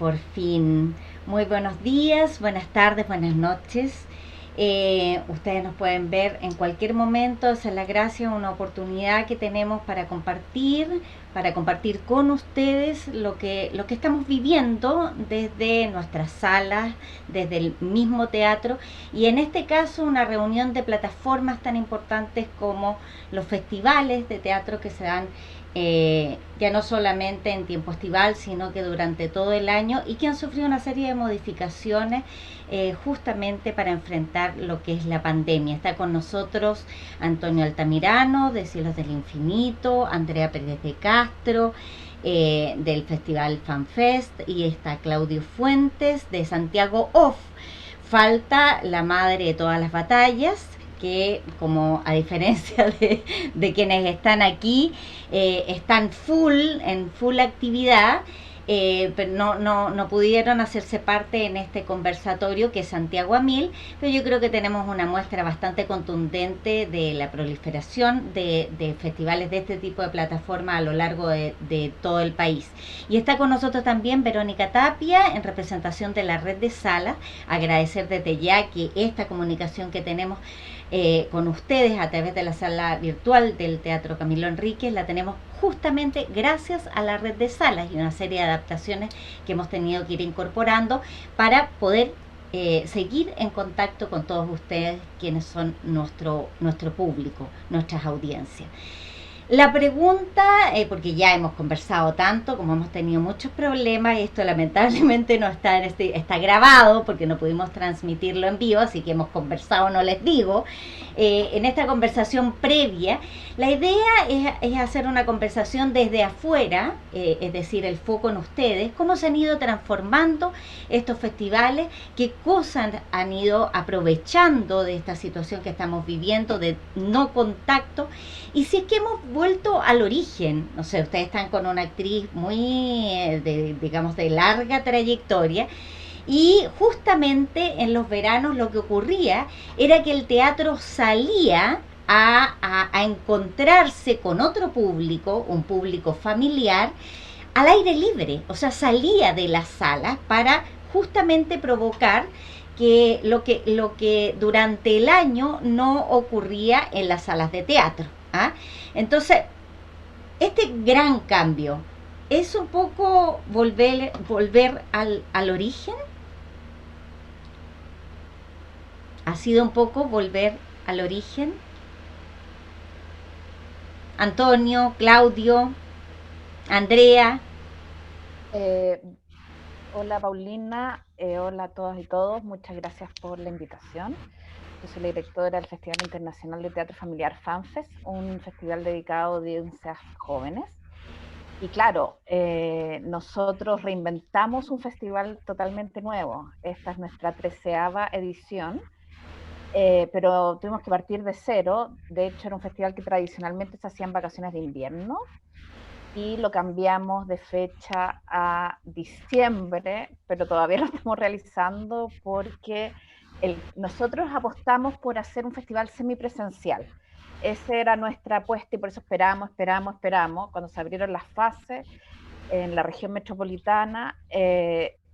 por fin. Muy buenos días, buenas tardes, buenas noches. Ustedes nos pueden ver en cualquier momento. Esa es la gracia, una oportunidad que tenemos para compartir con ustedes lo que estamos viviendo desde nuestras salas, desde el mismo teatro, y en este caso una reunión de plataformas tan importantes como los festivales de teatro que se dan ya no solamente en tiempo estival, sino que durante todo el año, y que han sufrido una serie de modificaciones justamente para enfrentar lo que es la pandemia. Está con nosotros Antonio Altamirano de Cielos del Infinito, Andrea Pérez de Castro del Festival FanFest, y está Claudio Fuentes de Santiago Off. Falta la madre de todas las batallas, que como a diferencia de quienes están aquí, están en full actividad, pero no pudieron hacerse parte en este conversatorio que es Santiago a Mil, pero yo creo que tenemos una muestra bastante contundente de la proliferación de festivales de este tipo de plataforma a lo largo de todo el país. Y está con nosotros también Verónica Tapia en representación de la red de salas. Agradecer desde ya que esta comunicación que tenemos con ustedes a través de la sala virtual del Teatro Camilo Enríquez la tenemos justamente gracias a la red de salas y una serie de adaptaciones que hemos tenido que ir incorporando para poder seguir en contacto con todos ustedes, quienes son nuestro público, nuestras audiencias. La pregunta, porque ya hemos conversado tanto, como hemos tenido muchos problemas, y esto lamentablemente no está está grabado porque no pudimos transmitirlo en vivo, así que hemos conversado, no les digo, en esta conversación previa, la idea es hacer una conversación desde afuera, es decir, el foco en ustedes, cómo se han ido transformando estos festivales, qué cosas han ido aprovechando de esta situación que estamos viviendo de no contacto, y si es que hemos vuelto al origen. No sé, ustedes están con una actriz muy, digamos, de larga trayectoria, y justamente en los veranos lo que ocurría era que el teatro salía a encontrarse con otro público, un público familiar, al aire libre, o sea, salía de las salas para justamente provocar lo que durante el año no ocurría en las salas de teatro. ¿Ah? Entonces, este gran cambio es un poco volver al origen, ha sido un poco volver al origen. Antonio, Claudio, Andrea. Eh, Hola Paulina, hola a todas y todos, muchas gracias por la invitación. Yo soy la directora del Festival Internacional de Teatro Familiar FanFest, un festival dedicado a audiencias jóvenes. Y claro, nosotros reinventamos un festival totalmente nuevo. Esta es nuestra 13ª edición, pero tuvimos que partir de cero. De hecho, era un festival que tradicionalmente se hacía en vacaciones de invierno y lo cambiamos de fecha a diciembre, pero todavía lo estamos realizando porque nosotros apostamos por hacer un festival semipresencial. Esa era nuestra apuesta y por eso esperamos. Cuando se abrieron las fases en la región metropolitana,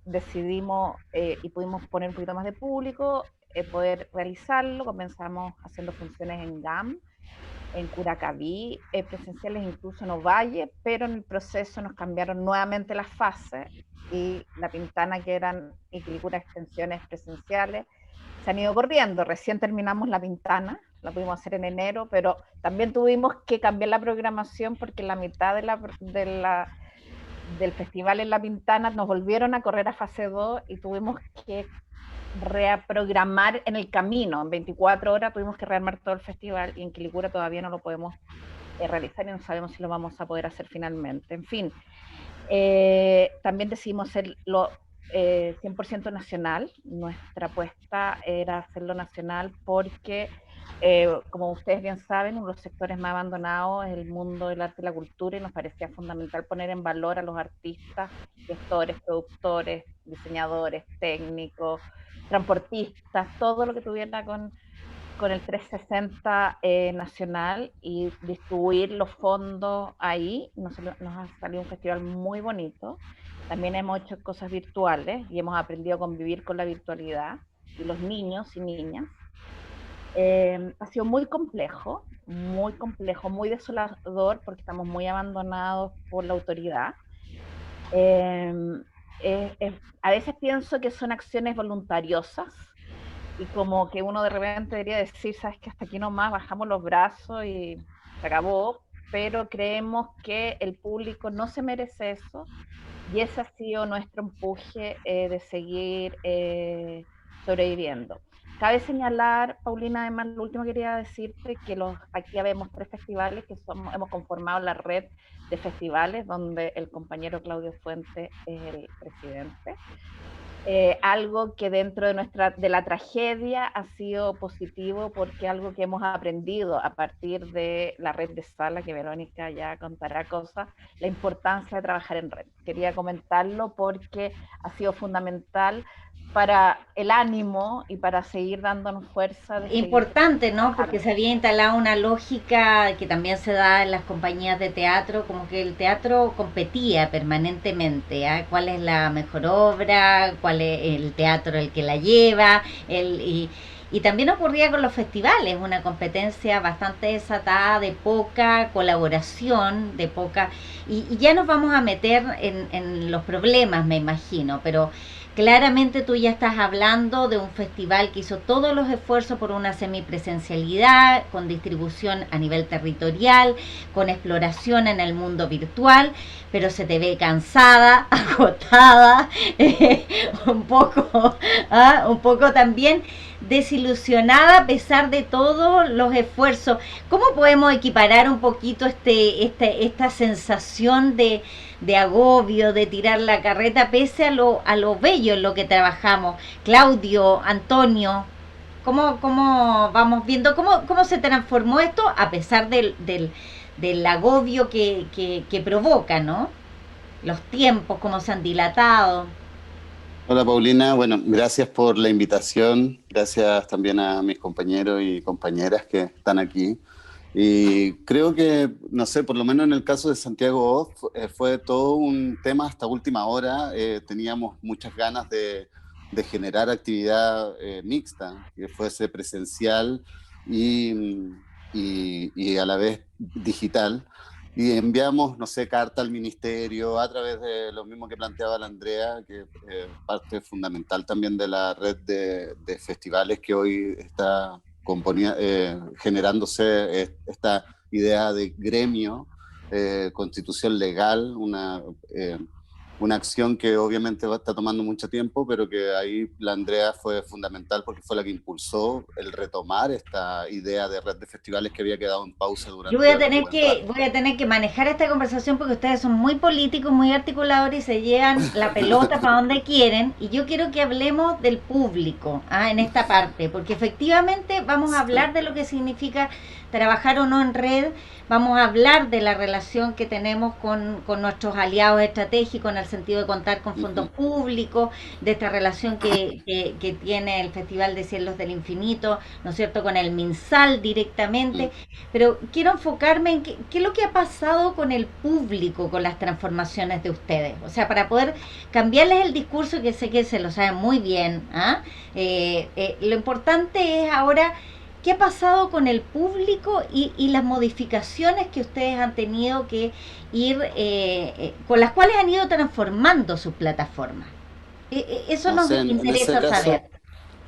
decidimos y pudimos poner un poquito más de público, poder realizarlo. Comenzamos haciendo funciones en GAM, en Curacaví, presenciales incluso en Ovalle, pero en el proceso nos cambiaron nuevamente las fases y La Pintana, que eran y Quilicura extensiones presenciales, se han ido corriendo. Recién terminamos La Pintana, la pudimos hacer en enero, pero también tuvimos que cambiar la programación porque la mitad del festival en La Pintana nos volvieron a correr a fase 2 y tuvimos que reprogramar en el camino. En 24 horas tuvimos que rearmar todo el festival y en Quilicura todavía no lo podemos realizar y no sabemos si lo vamos a poder hacer finalmente. En fin, también decidimos hacerlo 100% nacional. Nuestra apuesta era hacerlo nacional porque, como ustedes bien saben, uno de los sectores más abandonados es el mundo del arte y la cultura, y nos parecía fundamental poner en valor a los artistas, gestores, productores, diseñadores, técnicos, transportistas, todo lo que tuviera con el 360 nacional, y distribuir los fondos ahí. Nos ha salido un festival muy bonito también hemos hecho cosas virtuales y hemos aprendido a convivir con la virtualidad y los niños y niñas. Ha sido muy complejo, muy desolador porque estamos muy abandonados por la autoridad. Eh, a veces pienso que son acciones voluntariosas y como que uno de repente debería decir, sabes que hasta aquí nomás bajamos los brazos y se acabó, pero creemos que el público no se merece eso y ese ha sido nuestro empuje de seguir sobreviviendo. Cabe señalar, Paulina, además, lo último que quería decirte, que aquí habemos 3 festivales que hemos conformado la red de festivales, donde el compañero Claudio Fuentes es el presidente. Algo que dentro de la tragedia ha sido positivo porque algo que hemos aprendido a partir de la red de sala, que Verónica ya contará cosas, la importancia de trabajar en red. Quería comentarlo porque ha sido fundamental para el ánimo y para seguir dándonos fuerza de seguir Importante, ¿no? Porque trabajando. se había instalado una lógica que también se da en las compañías de teatro, como que el teatro competía permanentemente, ¿ah? ¿Cuál es la mejor obra? ¿Cuál es el teatro el que la lleva? Y también ocurría con los festivales, una competencia bastante desatada, de poca colaboración, de poca... Y ya nos vamos a meter en los problemas, me imagino, pero claramente tú ya estás hablando de un festival que hizo todos los esfuerzos por una semipresencialidad, con distribución a nivel territorial, con exploración en el mundo virtual, pero se te ve cansada, agotada, un poco también desilusionada a pesar de todos los esfuerzos. ¿Cómo podemos equiparar un poquito esta sensación de agobio, de tirar la carreta, pese a lo bello en lo que trabajamos? Claudio, Antonio, ¿cómo vamos viendo cómo se transformó esto a pesar del agobio que provoca, ¿no? Los tiempos, cómo se han dilatado. Hola Paulina, bueno, gracias por la invitación, gracias también a mis compañeros y compañeras que están aquí. Y creo que, no sé, por lo menos en el caso de Santiago Oz, fue todo un tema hasta última hora. Teníamos muchas ganas de generar actividad mixta, que fuese presencial y, y a la vez digital. Y enviamos, no sé, carta al ministerio a través de lo mismo que planteaba la Andrea, que parte fundamental también de la red de festivales que hoy está generándose esta idea de gremio, constitución legal, una acción que obviamente va a estar tomando mucho tiempo, pero que ahí la Andrea fue fundamental porque fue la que impulsó el retomar esta idea de red de festivales que había quedado en pausa Yo voy a durante un tener buen rato. que manejar esta conversación porque ustedes son muy políticos, muy articuladores y se llevan la pelota para donde quieren. Y yo quiero que hablemos del público, ¿ah? En esta parte, porque efectivamente vamos a hablar Sí. de lo que significa trabajar o no en red, vamos a hablar de la relación que tenemos con nuestros aliados estratégicos en el sentido de contar con fondos Ujú. públicos, de esta relación que tiene el Festival de Cielos del Infinito, ¿no es cierto?, con el MinSal directamente. Mm. Pero quiero enfocarme en qué es lo que ha pasado con el público, con las transformaciones de ustedes. O sea, para poder cambiarles el discurso, que sé que se lo saben muy bien. ¿Ah? Lo importante es ahora qué ha pasado con el público y las modificaciones que ustedes han tenido que ir, con las cuales han ido transformando sus plataformas. Eso No nos sé, en ese interesa saber. caso,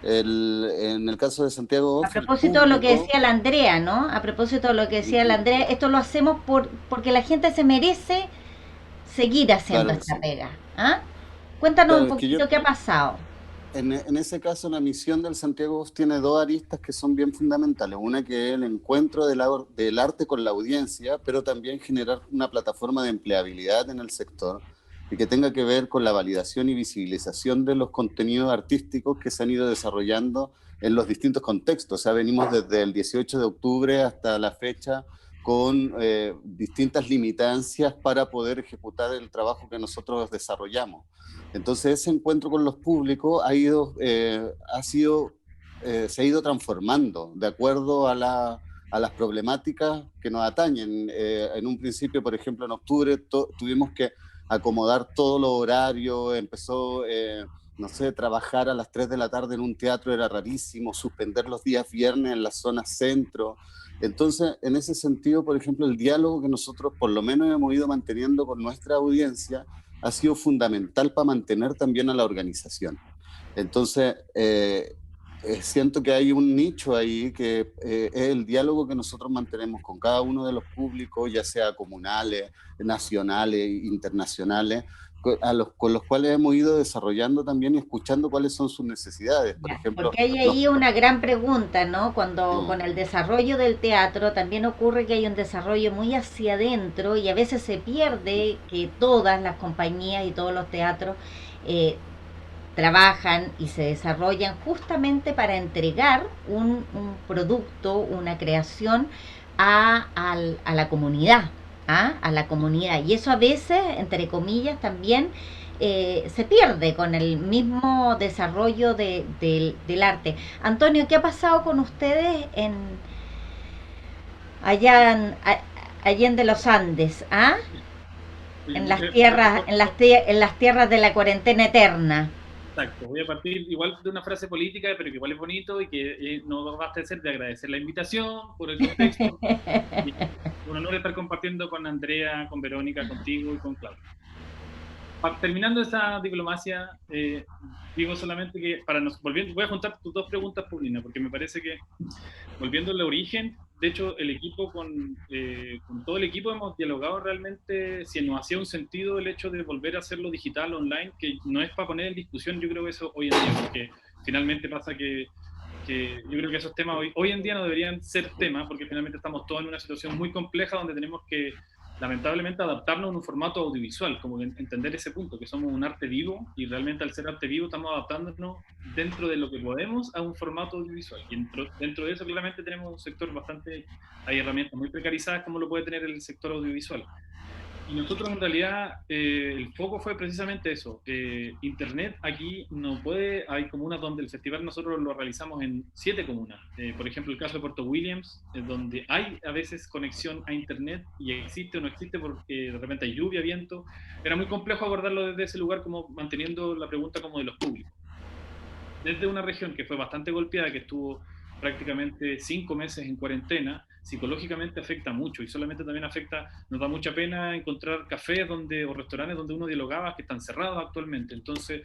en el caso de Santiago A Off, el propósito de lo que público, decía la Andrea, ¿no? A propósito de lo que decía la ujú, Andrea, esto lo hacemos porque la gente se merece seguir haciendo claro que esta sí. pega. ¿Ah? Cuéntanos un Claro, es que yo, poquito qué ha pasado. en ese caso, la misión del Santiago Off tiene dos aristas que son bien fundamentales. Una que es el encuentro del arte con la audiencia, pero también generar una plataforma de empleabilidad en el sector y que tenga que ver con la validación y visibilización de los contenidos artísticos que se han ido desarrollando en los distintos contextos. O sea, venimos desde el 18 de octubre hasta la fecha con distintas limitancias para poder ejecutar el trabajo que nosotros desarrollamos. Entonces ese encuentro con los públicos se ha ido transformando de acuerdo a las problemáticas que nos atañen. En un principio, por ejemplo, en octubre tuvimos que acomodar todos los horarios, empezó, no sé, trabajar a las 3 de la tarde en un teatro era rarísimo, suspender los días viernes en la zona centro. Entonces, en ese sentido, por ejemplo, el diálogo que nosotros por lo menos hemos ido manteniendo con nuestra audiencia ha sido fundamental para mantener también a la organización. Entonces, siento que hay un nicho ahí que es el diálogo que nosotros mantenemos con cada uno de los públicos, ya sea comunales, nacionales, internacionales, con los cuales hemos ido desarrollando también y escuchando cuáles son sus necesidades. Por Ya, ejemplo, porque hay ahí una gran pregunta, ¿no? Cuando con el desarrollo del teatro también ocurre que hay un desarrollo muy hacia adentro y a veces se pierde que todas las compañías y todos los teatros eh, trabajan y se desarrollan justamente para entregar un producto, una creación a la comunidad, ¿ah? A la comunidad. Y eso a veces, entre comillas, también se pierde con el mismo desarrollo del arte. Antonio, ¿qué ha pasado con ustedes allá en Allende los Andes? ¿Ah? Oye, En las tierras, en las tierras de la cuarentena eterna. exacto, voy a partir igual de una frase política, pero que igual es bonito y que no basta de ser de agradecer la invitación por el contexto. Y un honor estar compartiendo con Andrea, con Verónica, contigo y con Claudia. Terminando esa diplomacia, digo solamente que voy a juntar tus dos preguntas, Paulina, porque me parece que volviendo al origen, de hecho el equipo con todo el equipo hemos dialogado realmente si nos hacía un sentido el hecho de volver a hacerlo digital, online, que no es para poner en discusión, yo creo que eso hoy en día, porque finalmente pasa que yo creo que esos temas hoy en día no deberían ser temas, porque finalmente estamos todos en una situación muy compleja donde tenemos que lamentablemente adaptarnos a un formato audiovisual, como entender ese punto, que somos un arte vivo y realmente al ser arte vivo estamos adaptándonos dentro de lo que podemos a un formato audiovisual. Y dentro de eso claramente tenemos un sector bastante, hay herramientas muy precarizadas como lo puede tener el sector audiovisual. Y nosotros en realidad el foco fue precisamente eso. Internet aquí no puede, hay comunas donde el festival nosotros lo realizamos en 7 comunas. Por ejemplo, el caso de Puerto Williams, donde hay a veces conexión a Internet y existe o no existe porque de repente hay lluvia, viento. Era muy complejo abordarlo desde ese lugar como manteniendo la pregunta como de los públicos. Desde una región que fue bastante golpeada, que estuvo prácticamente 5 meses en cuarentena, psicológicamente afecta mucho y solamente también afecta, nos da mucha pena encontrar cafés o restaurantes donde uno dialogaba que están cerrados actualmente. Entonces,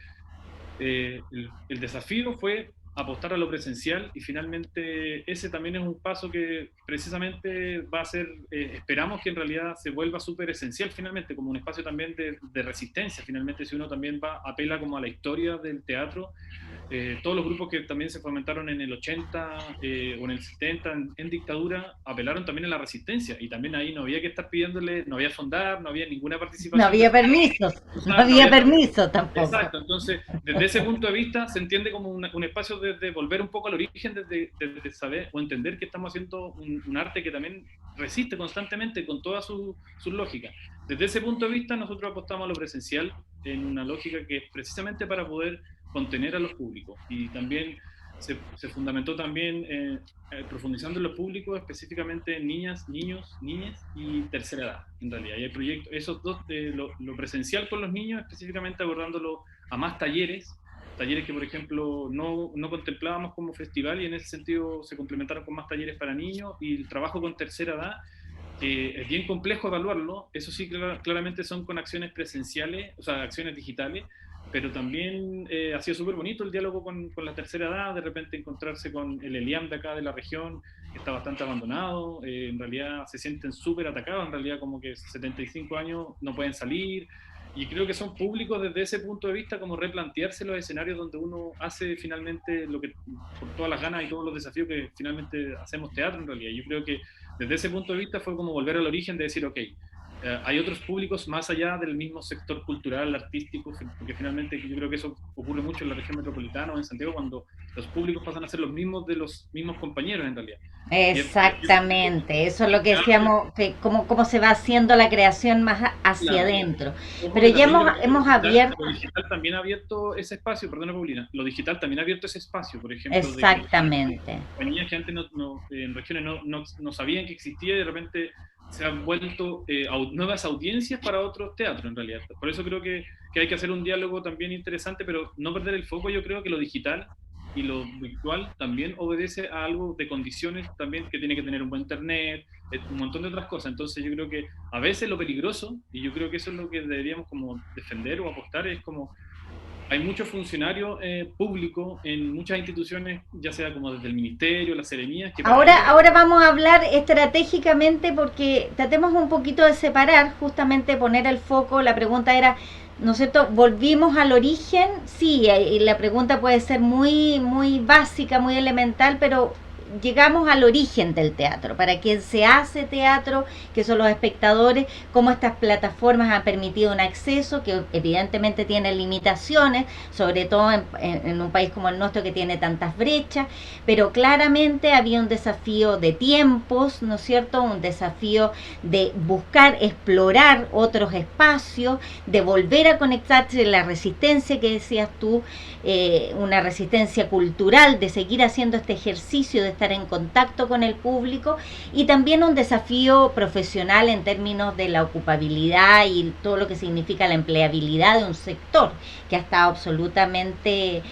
el desafío fue apostar a lo presencial y finalmente ese también es un paso que precisamente va a ser, esperamos que en realidad se vuelva súper esencial finalmente, como un espacio también de resistencia, finalmente si uno también apela como a la historia del teatro, todos los grupos que también se fomentaron en el 80 o en el 70 en dictadura apelaron también a la resistencia y también ahí no había que estar pidiéndole, no había fondar, no había ninguna participación. No había permisos, no había permiso tampoco. Exacto, entonces desde ese punto de vista se entiende como un espacio de volver un poco al origen, de saber o entender que estamos haciendo un arte que también resiste constantemente con toda su lógica. Desde ese punto de vista nosotros apostamos a lo presencial en una lógica que es precisamente para poder contener a los públicos y también se fundamentó también profundizando en los públicos, específicamente niñas, niños, niñas y tercera edad, en realidad. Y hay proyectos, esos dos, lo presencial con los niños, específicamente abordándolo a más talleres que, por ejemplo, no contemplábamos como festival y en ese sentido se complementaron con más talleres para niños y el trabajo con tercera edad, que es bien complejo evaluarlo, eso sí, claramente son con acciones presenciales, o sea, acciones digitales, pero también ha sido súper bonito el diálogo con la tercera edad, de repente encontrarse con el ELIAM de acá de la región, que está bastante abandonado, en realidad se sienten súper atacados, en realidad como que 75 años no pueden salir, y creo que son públicos desde ese punto de vista como replantearse los escenarios donde uno hace finalmente lo que, por todas las ganas y todos los desafíos que finalmente hacemos teatro en realidad. Yo creo que desde ese punto de vista fue como volver al origen de decir, ok, hay otros públicos más allá del mismo sector cultural, artístico, porque finalmente yo creo que eso ocurre mucho en la región metropolitana o en Santiago cuando los públicos pasan a ser los mismos de los mismos compañeros en realidad. Exactamente, eso es lo que decíamos, que cómo se va haciendo la creación más hacia adentro. Pero ya hemos abierto... Lo digital también ha abierto ese espacio, perdona Paulina, lo digital también ha abierto ese espacio, por ejemplo. Exactamente. Compañías que antes en regiones no sabían que existía y de repente se han vuelto nuevas audiencias para otros teatros en realidad. Por eso creo que hay que hacer un diálogo también interesante, pero no perder el foco. Yo creo que lo digital y lo virtual también obedece a algo de condiciones también que tiene que tener un buen internet, un montón de otras cosas. Entonces yo creo que a veces lo peligroso, y yo creo que eso es lo que deberíamos como defender o apostar, es como hay muchos funcionarios públicos en muchas instituciones, ya sea como desde el ministerio, las seremías, que para ellos... Ahora vamos a hablar estratégicamente porque tratemos un poquito de separar, justamente poner el foco. La pregunta era, ¿no es cierto? ¿Volvimos al origen? Sí, y la pregunta puede ser muy, muy básica, muy elemental, pero llegamos al origen del teatro, para quién se hace teatro, que son los espectadores, cómo estas plataformas han permitido un acceso que evidentemente tiene limitaciones, sobre todo en un país como el nuestro que tiene tantas brechas, pero claramente había un desafío de tiempos, ¿no es cierto? Un desafío de buscar, explorar otros espacios, de volver a conectarse, la resistencia que decías tú, una resistencia cultural, de seguir haciendo este ejercicio de estar en contacto con el público, y también un desafío profesional en términos de la ocupabilidad y todo lo que significa la empleabilidad de un sector que ha estado absolutamente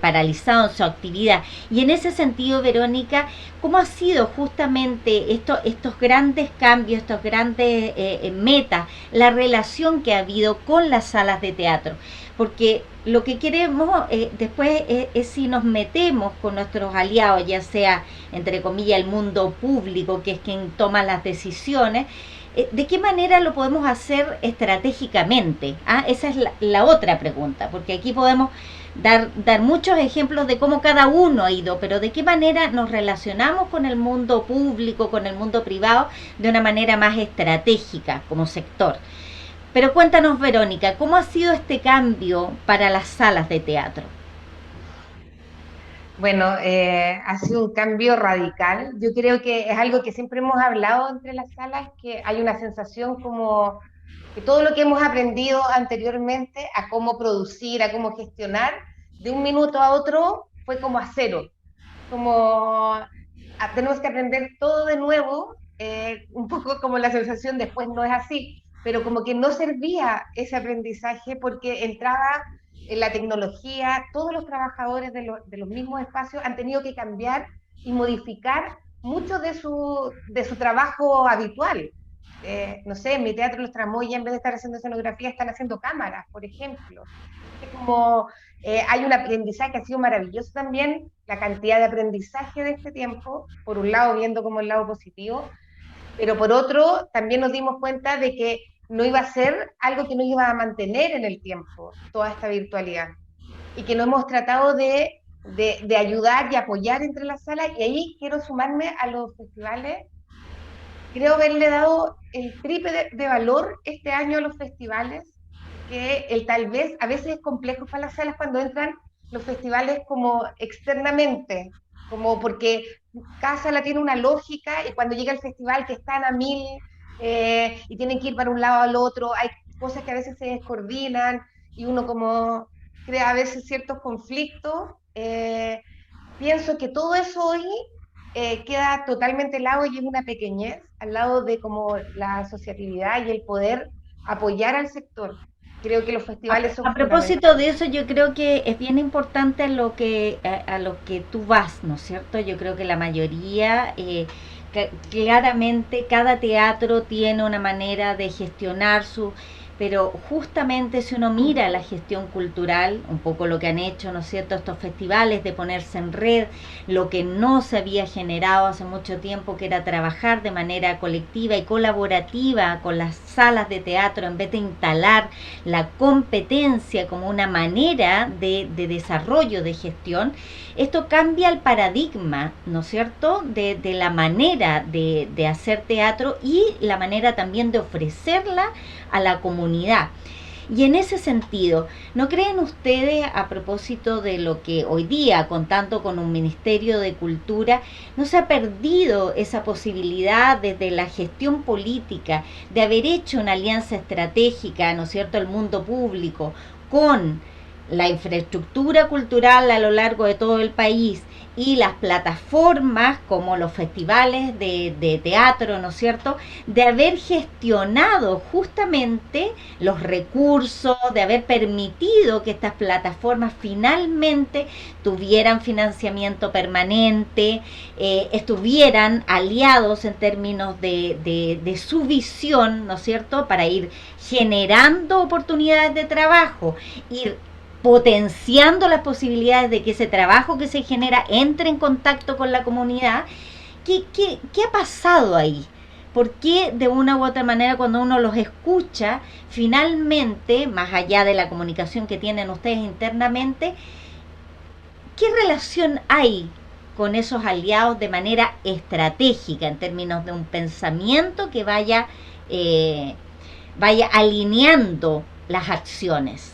paralizado en su actividad. Y en ese sentido, Verónica, ¿cómo ha sido justamente estos grandes cambios, estos grandes metas, la relación que ha habido con las salas de teatro? Porque lo que queremos después es si nos metemos con nuestros aliados, ya sea, entre comillas, el mundo público, que es quien toma las decisiones, ¿de qué manera lo podemos hacer estratégicamente? Esa es la otra pregunta, porque aquí podemos dar muchos ejemplos de cómo cada uno ha ido, pero de qué manera nos relacionamos con el mundo público, con el mundo privado, de una manera más estratégica como sector. Pero cuéntanos, Verónica, ¿cómo ha sido este cambio para las salas de teatro? Bueno, ha sido un cambio radical. Yo creo que es algo que siempre hemos hablado entre las salas, que hay una sensación como que todo lo que hemos aprendido anteriormente a cómo producir, a cómo gestionar, de un minuto a otro fue como a cero. Como tenemos que aprender todo de nuevo, un poco como la sensación después no es así, pero como que no servía ese aprendizaje porque entraba en la tecnología, todos los trabajadores de los mismos espacios han tenido que cambiar y modificar mucho de su trabajo habitual. No sé, en mi teatro Los Tramoya, en vez de estar haciendo escenografía, están haciendo cámaras, por ejemplo. Es como hay un aprendizaje que ha sido maravilloso también, la cantidad de aprendizaje de este tiempo, por un lado viendo como el lado positivo, pero por otro también nos dimos cuenta de que no iba a ser algo que nos iba a mantener en el tiempo, toda esta virtualidad, y que no hemos tratado de ayudar y apoyar entre las salas, y ahí quiero sumarme a los festivales. Creo haberle dado el triple de valor este año a los festivales, que el tal vez a veces es complejo para las salas cuando entran los festivales como externamente, como porque cada sala tiene una lógica y cuando llega el festival que están a mil y tienen que ir para un lado al otro, hay cosas que a veces se descoordinan y uno como crea a veces ciertos conflictos. Pienso que todo eso hoy queda totalmente al lado y es una pequeñez al lado de como la asociatividad y el poder apoyar al sector. Creo que los festivales son A propósito de eso, yo creo que es bien importante a lo que tú vas, ¿no es cierto? Yo creo que la mayoría, claramente, cada teatro tiene una manera de gestionar su... Pero justamente si uno mira la gestión cultural, un poco lo que han hecho, ¿no es cierto?, estos festivales de ponerse en red, lo que no se había generado hace mucho tiempo, que era trabajar de manera colectiva y colaborativa con las salas de teatro, en vez de instalar la competencia como una manera de desarrollo de gestión. Esto cambia el paradigma, ¿no es cierto?, de la manera de hacer teatro y la manera también de ofrecerla a la comunidad. Y en ese sentido, ¿no creen ustedes, a propósito de lo que hoy día, contando con un Ministerio de Cultura, no se ha perdido esa posibilidad desde la gestión política de haber hecho una alianza estratégica, ¿no es cierto?, el mundo público con la infraestructura cultural a lo largo de todo el país y las plataformas como los festivales de teatro, ¿no es cierto?, de haber gestionado justamente los recursos, de haber permitido que estas plataformas finalmente tuvieran financiamiento permanente, estuvieran aliados en términos de su visión, ¿no es cierto?, para ir generando oportunidades de trabajo, ir potenciando las posibilidades de que ese trabajo que se genera entre en contacto con la comunidad. ¿Qué ha pasado ahí? ¿Por qué de una u otra manera cuando uno los escucha, finalmente, más allá de la comunicación que tienen ustedes internamente, qué relación hay con esos aliados de manera estratégica en términos de un pensamiento que vaya alineando las acciones?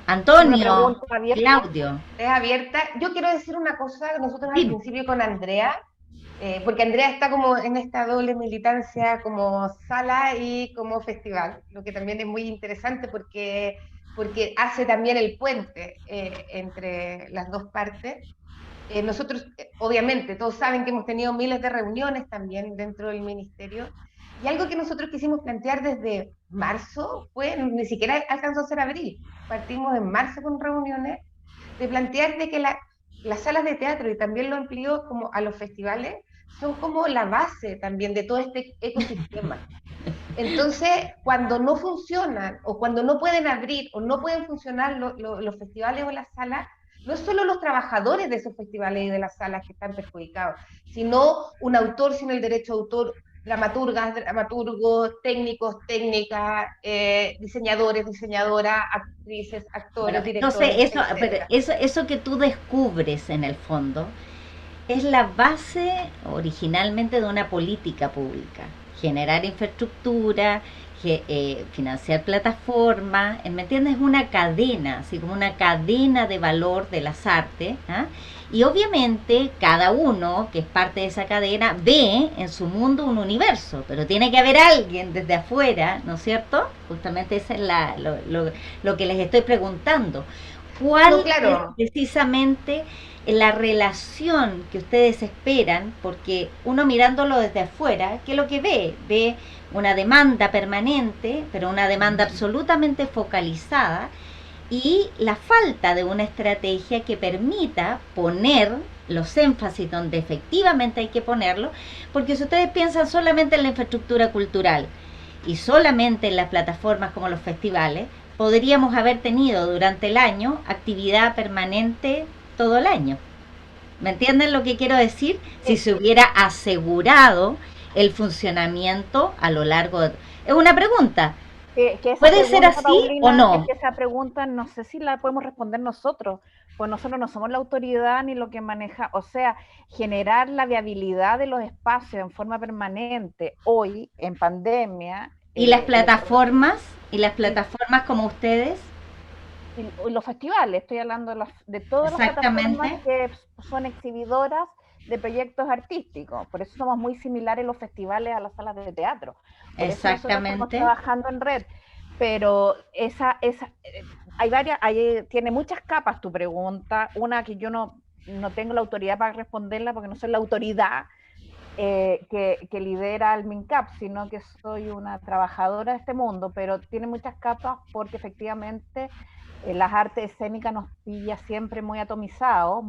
Antonio, Claudio. Es abierta. Yo quiero decir una cosa, nosotros al Sí. principio con Andrea, porque Andrea está como en esta doble militancia como sala y como festival, lo que también es muy interesante porque hace también el puente entre las dos partes. Nosotros, obviamente, todos saben que hemos tenido miles de reuniones también dentro del ministerio, y algo que nosotros quisimos plantear desde marzo fue, ni siquiera alcanzó a ser abril, partimos en marzo con reuniones, de plantear de que las salas de teatro, y también lo amplió como a los festivales, son como la base también de todo este ecosistema. Entonces, cuando no funcionan o cuando no pueden abrir o no pueden funcionar los festivales o las salas, no es solo los trabajadores de esos festivales y de las salas que están perjudicados, sino un autor sin el derecho de autor, dramaturgas, dramaturgos, técnicos, técnicas, diseñadores, diseñadoras, actrices, Bueno, actores, entonces directores, pero etcétera. eso que tú descubres en el fondo es la base originalmente de una política pública. Generar infraestructura, financiar plataformas, ¿me entiendes? Es una cadena, así como una cadena de valor de las artes. ¿Ah? Y obviamente cada uno que es parte de esa cadena ve en su mundo un universo, pero tiene que haber alguien desde afuera, ¿no es cierto? Justamente eso es lo que les estoy preguntando. No, ¿Cuál es claro, precisamente la relación que ustedes esperan? Porque uno mirándolo desde afuera, ¿qué es lo que ve? Ve una demanda permanente, pero una demanda absolutamente focalizada y la falta de una estrategia que permita poner los énfasis donde efectivamente hay que ponerlo, porque si ustedes piensan solamente en la infraestructura cultural y solamente en las plataformas como los festivales, podríamos haber tenido durante el año actividad permanente todo el año. ¿Me entienden lo que quiero decir? Si se hubiera asegurado el funcionamiento a lo largo de... Es una pregunta. Que esa ¿Puede ser pregunta, así o Paulina, es no? que esa pregunta no sé si la podemos responder nosotros, pues nosotros no somos la autoridad ni lo que maneja, o sea, generar la viabilidad de los espacios en forma permanente hoy, en pandemia, ¿Y las y plataformas? ¿Y las plataformas como ustedes? los festivales, estoy hablando de todas las plataformas Exactamente. que son exhibidoras de proyectos artísticos, por eso somos muy similares los festivales a las salas de teatro, por eso nosotros estamos Exactamente. trabajando en red, pero tiene muchas capas tu pregunta, una que yo no tengo la autoridad para responderla porque no soy la autoridad que lidera el MINCAP, sino que soy una trabajadora de este mundo, pero tiene muchas capas porque efectivamente las artes escénicas nos pilla siempre muy atomizados,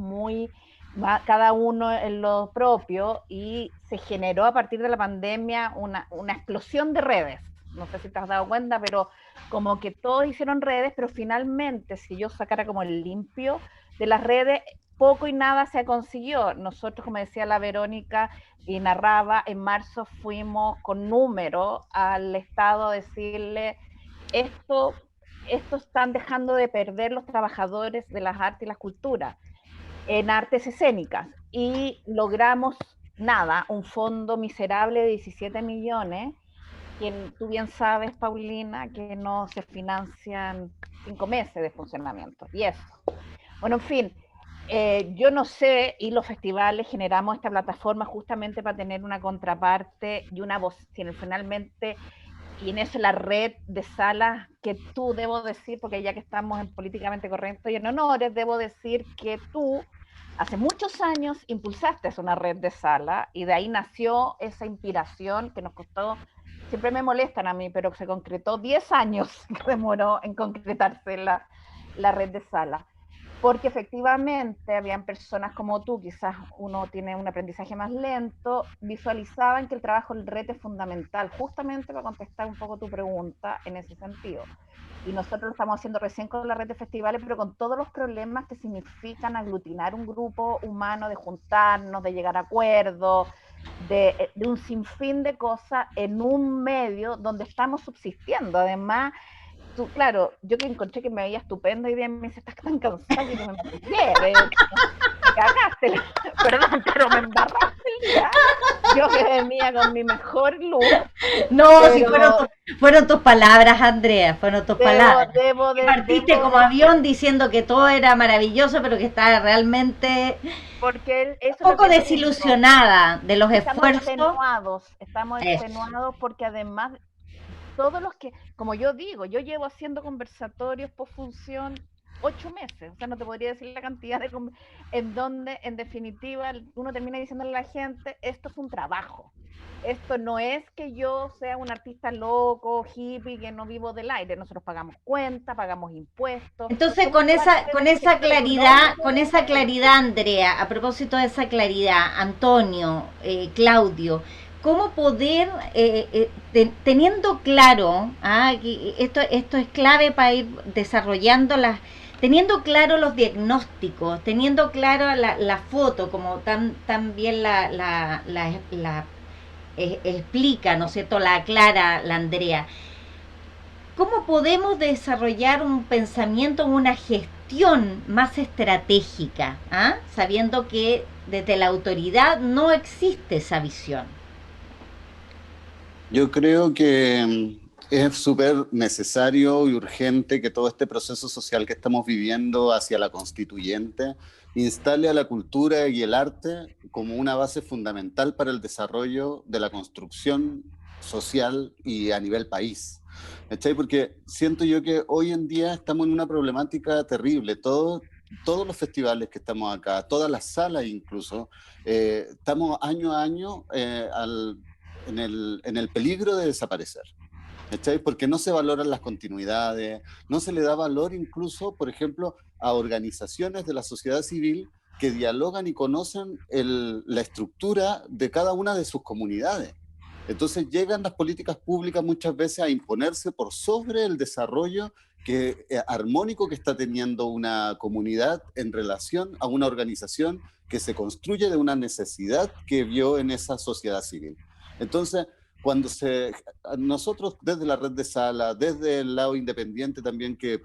cada uno en lo propio, y se generó a partir de la pandemia una explosión de redes. No sé si te has dado cuenta, pero como que todos hicieron redes, pero finalmente, si yo sacara como el limpio de las redes, poco y nada se consiguió. Nosotros, como decía la Verónica y narraba, en marzo fuimos con números al Estado a decirle esto están dejando de perder los trabajadores de las artes y las culturas en artes escénicas y logramos nada, un fondo miserable de 17 millones, que tú bien sabes, Paulina, que no se financian 5 meses de funcionamiento. Y eso. Bueno, en fin, yo no sé, y los festivales generamos esta plataforma justamente para tener una contraparte y una voz, finalmente y en eso la red de salas que tú, debo decir, porque ya que estamos en políticamente correcto y en honores, debo decir que tú hace muchos años impulsaste una red de sala y de ahí nació esa inspiración que nos costó, siempre me molestan a mí, pero se concretó 10 años que demoró en concretarse la red de sala. Porque efectivamente habían personas como tú, quizás uno tiene un aprendizaje más lento, visualizaban que el trabajo en red es fundamental, justamente para contestar un poco tu pregunta en ese sentido. Y nosotros lo estamos haciendo recién con la red de festivales, pero con todos los problemas que significan aglutinar un grupo humano, de juntarnos, de llegar a acuerdos, de un sinfín de cosas en un medio donde estamos subsistiendo. Además, tú, claro, yo que encontré que me veía estupenda y me dice, estás tan cansada que me maquillé, me cagaste, perdón, pero me embarraste el día. Yo que venía con mi mejor look. No, si pero fueron tus palabras, Andrea, fueron tus palabras. Partiste como avión diciendo que todo era maravilloso, pero que estaba realmente porque un poco desilusionada de los esfuerzos. Estamos extenuados porque además todos los que, como yo digo, yo llevo haciendo conversatorios post función 8 meses, o sea, no te podría decir la cantidad de en donde, en definitiva, uno termina diciéndole a la gente, esto es un trabajo. Esto no es que yo sea un artista loco, hippie, que no vivo del aire. Nosotros pagamos cuentas, pagamos impuestos. Entonces, con esa claridad, Andrea, a propósito de esa claridad, Antonio, Claudio, ¿cómo poder, teniendo claro, que esto es clave para ir desarrollando teniendo claro los diagnósticos, teniendo claro la foto, como tan bien la explica, ¿no es cierto?, la aclara la Andrea. ¿Cómo podemos desarrollar un pensamiento, una gestión más estratégica, sabiendo que desde la autoridad no existe esa visión? Yo creo que es súper necesario y urgente que todo este proceso social que estamos viviendo hacia la constituyente instale a la cultura y el arte como una base fundamental para el desarrollo de la construcción social y a nivel país. ¿Cachai? Porque siento yo que hoy en día estamos en una problemática terrible. Todos los festivales que estamos acá, todas las salas incluso, estamos año a año en el peligro de desaparecer. ¿Cachai? Porque no se valoran las continuidades, no se le da valor incluso, por ejemplo, a organizaciones de la sociedad civil que dialogan y conocen la estructura de cada una de sus comunidades. Entonces llegan las políticas públicas muchas veces a imponerse por sobre el desarrollo armónico que está teniendo una comunidad en relación a una organización que se construye de una necesidad que vio en esa sociedad civil. Entonces, cuando nosotros desde la red de sala, desde el lado independiente también que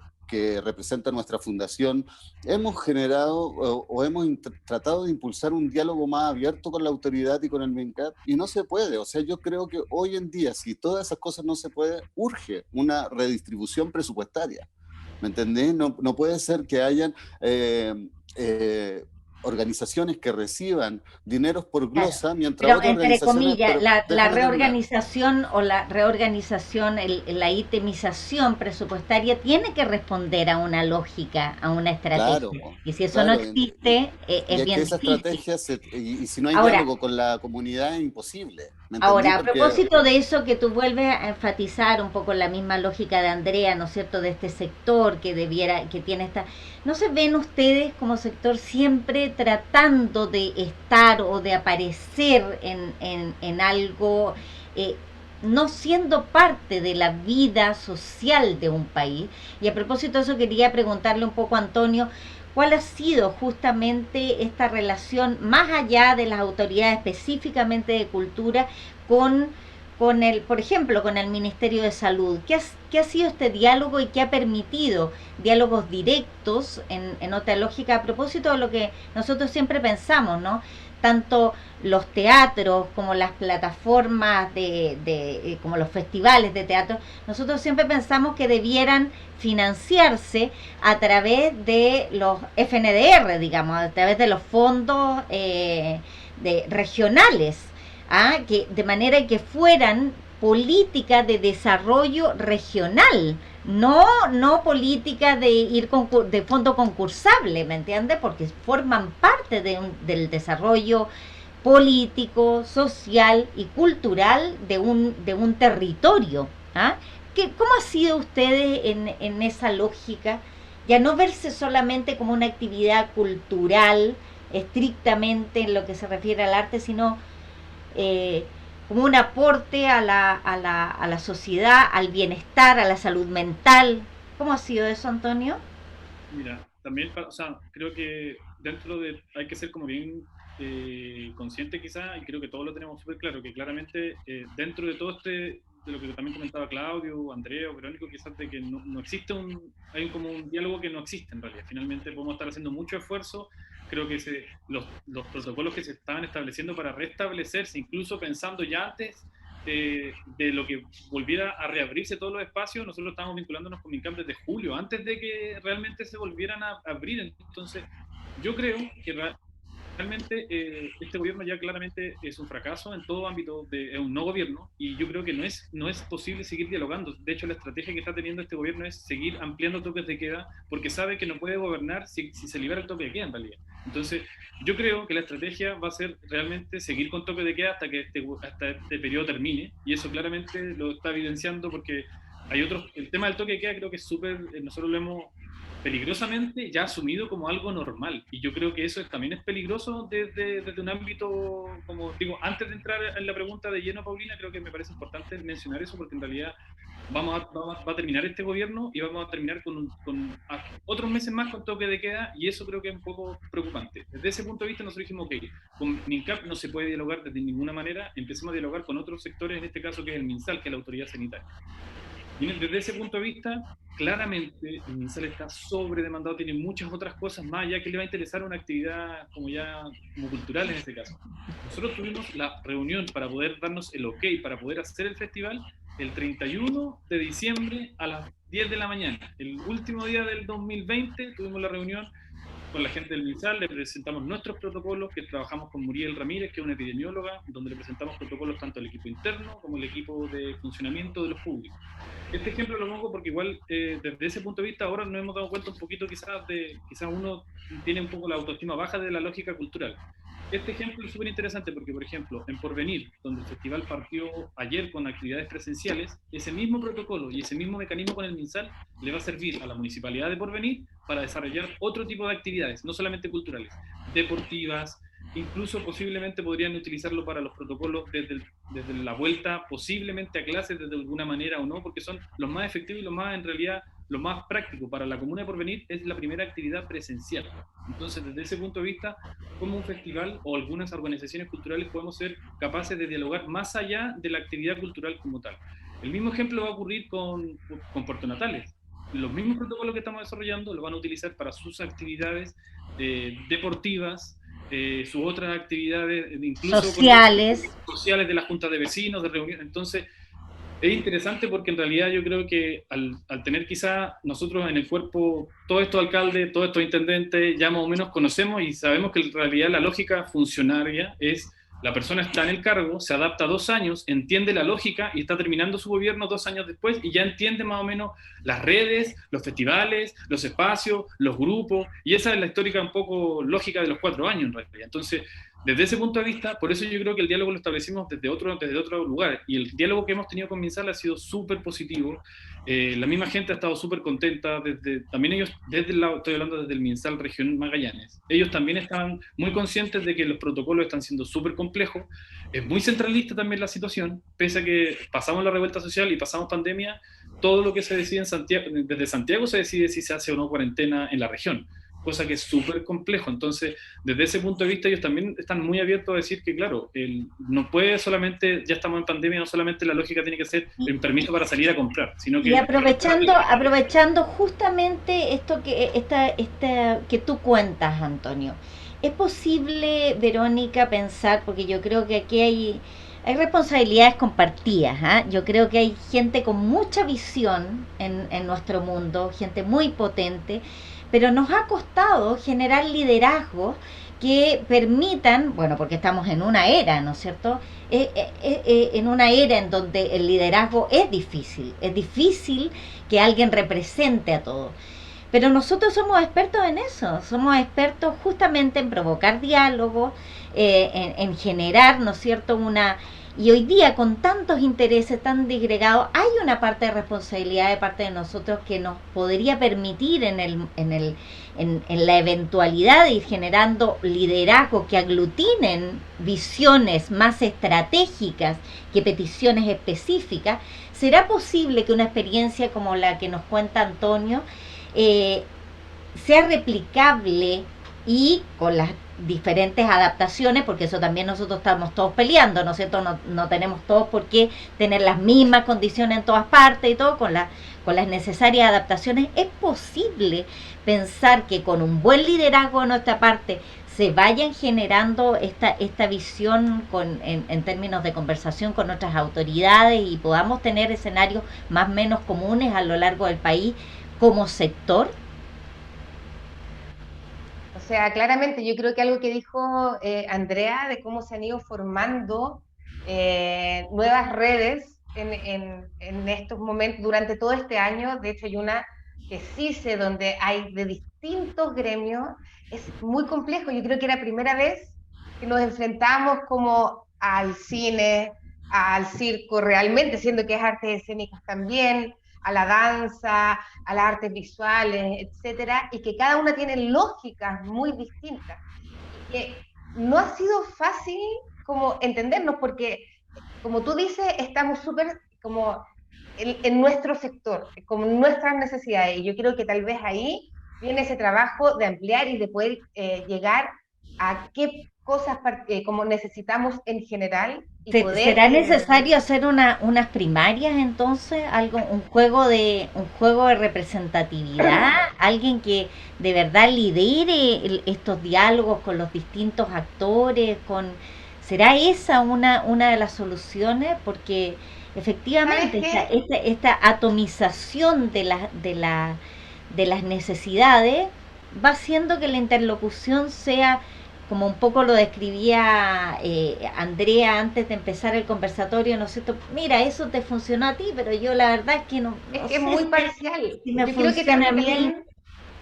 representa nuestra fundación, hemos generado o hemos tratado de impulsar un diálogo más abierto con la autoridad y con el MINCAP, y no se puede. O sea, yo creo que hoy en día, si todas esas cosas no se puede, urge una redistribución presupuestaria. ¿Me entendés? No puede ser que hayan organizaciones que reciban dineros por glosa, claro, mientras pero otras entre comillas, la reorganización o la reorganización, la itemización presupuestaria tiene que responder a una lógica, a una estrategia. Claro, y si eso no existe, es bien esa difícil. Estrategia y si no hay diálogo con la comunidad, es imposible. Ahora, a propósito de eso que tú vuelves a enfatizar un poco la misma lógica de Andrea, ¿no es cierto?, de este sector que tiene esta... ¿No se ven ustedes como sector siempre tratando de estar o de aparecer en algo, no siendo parte de la vida social de un país? Y a propósito de eso quería preguntarle un poco a Antonio, ¿cuál ha sido justamente esta relación, más allá de las autoridades específicamente de cultura, con el, por ejemplo, con el Ministerio de Salud? ¿Qué ha sido este diálogo y qué ha permitido diálogos directos en otra lógica, a propósito de lo que nosotros siempre pensamos, ¿no? Tanto los teatros como las plataformas como los festivales de teatro, nosotros siempre pensamos que debieran financiarse a través de los FNDR, digamos, a través de los fondos regionales, que de manera que fueran política de desarrollo regional, no política de ir de fondo concursable, ¿me entiendes? Porque forman parte del desarrollo político, social y cultural de un territorio. ¿Ah? ¿Cómo ha sido ustedes en esa lógica? Ya no verse solamente como una actividad cultural, estrictamente en lo que se refiere al arte, sino eh, como un aporte a la sociedad, al bienestar, a la salud mental. ¿Cómo ha sido eso, Antonio? Mira, también, o sea, creo que dentro de, hay que ser como bien consciente quizá, y creo que todos lo tenemos súper claro, que claramente dentro de todo este, de lo que también comentaba Claudio, Andrea o Verónico, quizás de que no existe hay como un diálogo que no existe en realidad. Finalmente podemos estar haciendo mucho esfuerzo, creo que los protocolos que se estaban estableciendo para restablecerse, incluso pensando ya antes de lo que volviera a reabrirse todos los espacios, nosotros estábamos vinculándonos con MINCAP desde julio, antes de que realmente se volvieran a abrir. Entonces, yo creo que realmente este gobierno ya claramente es un fracaso en todo ámbito, es un no gobierno, y yo creo que no es posible seguir dialogando. De hecho, la estrategia que está teniendo este gobierno es seguir ampliando toques de queda, porque sabe que no puede gobernar si se libera el toque de queda en realidad. Entonces, yo creo que la estrategia va a ser realmente seguir con toque de queda hasta este periodo termine, y eso claramente lo está evidenciando porque hay otros, el tema del toque de queda creo que es súper, nosotros lo hemos peligrosamente ya asumido como algo normal. Y yo creo que eso también es peligroso desde un ámbito, como digo, antes de entrar en la pregunta de lleno, Paulina, creo que me parece importante mencionar eso porque en realidad va a terminar este gobierno y vamos a terminar con otros meses más con toque de queda, y eso creo que es un poco preocupante. Desde ese punto de vista nosotros dijimos, ok, con MINCAP no se puede dialogar de ninguna manera, empecemos a dialogar con otros sectores, en este caso que es el MinSal, que es la autoridad sanitaria. Y desde ese punto de vista, claramente el MinSal está sobredemandado, tiene muchas otras cosas más, ya que le va a interesar una actividad como cultural en este caso. Nosotros tuvimos la reunión para poder darnos el ok, para poder hacer el festival, el 31 de diciembre a las 10 de la mañana. El último día del 2020 tuvimos la reunión con la gente del MinSal, le presentamos nuestros protocolos, que trabajamos con Muriel Ramírez, que es una epidemióloga, donde le presentamos protocolos tanto al equipo interno como al equipo de funcionamiento de los públicos. Este ejemplo lo pongo porque igual desde ese punto de vista ahora nos hemos dado cuenta un poquito quizás uno tiene un poco la autoestima baja de la lógica cultural. Este ejemplo es súper interesante porque, por ejemplo, en Porvenir, donde el festival partió ayer con actividades presenciales, ese mismo protocolo y ese mismo mecanismo con el MinSal le va a servir a la Municipalidad de Porvenir para desarrollar otro tipo de actividades, no solamente culturales, deportivas, incluso posiblemente podrían utilizarlo para los protocolos desde la vuelta posiblemente a clases de alguna manera o no, porque son los más efectivos y los más, en realidad, lo más práctico para la comuna de Porvenir es la primera actividad presencial. Entonces, desde ese punto de vista, como un festival o algunas organizaciones culturales podemos ser capaces de dialogar más allá de la actividad cultural como tal. El mismo ejemplo va a ocurrir con Puerto Natales. Los mismos protocolos que estamos desarrollando los van a utilizar para sus actividades deportivas, sus otras actividades, incluso sociales de las juntas de vecinos, de reuniones. Entonces, es interesante porque en realidad yo creo que al tener quizá nosotros en el cuerpo todos estos alcaldes, todos estos intendentes, ya más o menos conocemos y sabemos que en realidad la lógica funcionaria es la persona está en el cargo, se adapta 2 años, entiende la lógica y está terminando su gobierno 2 años después y ya entiende más o menos las redes, los festivales, los espacios, los grupos, y esa es la histórica un poco lógica de los 4 años en realidad. Entonces, desde ese punto de vista, por eso yo creo que el diálogo lo establecimos desde otro lugar, y el diálogo que hemos tenido con MinSal ha sido súper positivo. La misma gente ha estado súper contenta, también ellos, estoy hablando desde el MinSal Región Magallanes, ellos también estaban muy conscientes de que los protocolos están siendo súper complejos, es muy centralista también la situación, pese a que pasamos la revuelta social y pasamos pandemia, todo lo que se decide en Santiago, desde Santiago se decide si se hace o no cuarentena en la región, cosa que es súper complejo. Entonces, desde ese punto de vista, ellos también están muy abiertos a decir que, claro, no puede solamente, ya estamos en pandemia, no solamente la lógica tiene que ser el permiso para salir a comprar, sino que... Y aprovechando justamente esto que tú cuentas, Antonio, ¿es posible, Verónica, pensar, porque yo creo que aquí Hay responsabilidades compartidas, ¿ah? Yo creo que hay gente con mucha visión en nuestro mundo, gente muy potente, pero nos ha costado generar liderazgos que permitan, bueno, porque estamos en una era, ¿no es cierto? En una era en donde el liderazgo es difícil que alguien represente a todos. Pero nosotros somos expertos en eso, somos expertos justamente en provocar diálogo, en generar, ¿no es cierto?, una... Y hoy día, con tantos intereses tan disgregados, hay una parte de responsabilidad de parte de nosotros que nos podría permitir en la eventualidad de ir generando liderazgo que aglutinen visiones más estratégicas que peticiones específicas. ¿Será posible que una experiencia como la que nos cuenta Antonio eh, sea replicable y con las diferentes adaptaciones, porque eso también nosotros estamos todos peleando, ¿no es cierto? No tenemos todos por qué tener las mismas condiciones en todas partes y todo, con las necesarias adaptaciones. ¿Es posible pensar que con un buen liderazgo de nuestra parte se vayan generando esta visión en términos de conversación con otras autoridades y podamos tener escenarios más o menos comunes a lo largo del país como sector? O sea, claramente yo creo que algo que dijo Andrea de cómo se han ido formando nuevas redes en estos momentos, durante todo este año. De hecho, hay una que sí sé donde hay de distintos gremios, es muy complejo. Yo creo que era la primera vez que nos enfrentamos como al cine, al circo realmente, siendo que es artes escénicas también, a la danza, a las artes visuales, etcétera, y que cada una tiene lógicas muy distintas y que no ha sido fácil como entendernos porque, como tú dices, estamos súper como en nuestro sector, como en nuestras necesidades, y yo creo que tal vez ahí viene ese trabajo de ampliar y de poder llegar a qué cosas como necesitamos en general y poder ¿Será necesario hacer unas primarias entonces? Un juego de representatividad, alguien que de verdad lidere estos diálogos con los distintos actores, ¿será esa una de las soluciones? Porque ¿sabes efectivamente qué? esta atomización de las necesidades va haciendo que la interlocución sea como un poco lo describía Andrea antes de empezar el conversatorio, ¿no es cierto? Mira, eso te funcionó a ti, pero yo la verdad es que Es no que es sé muy parcial. si me Yo creo que funciona a mí. también,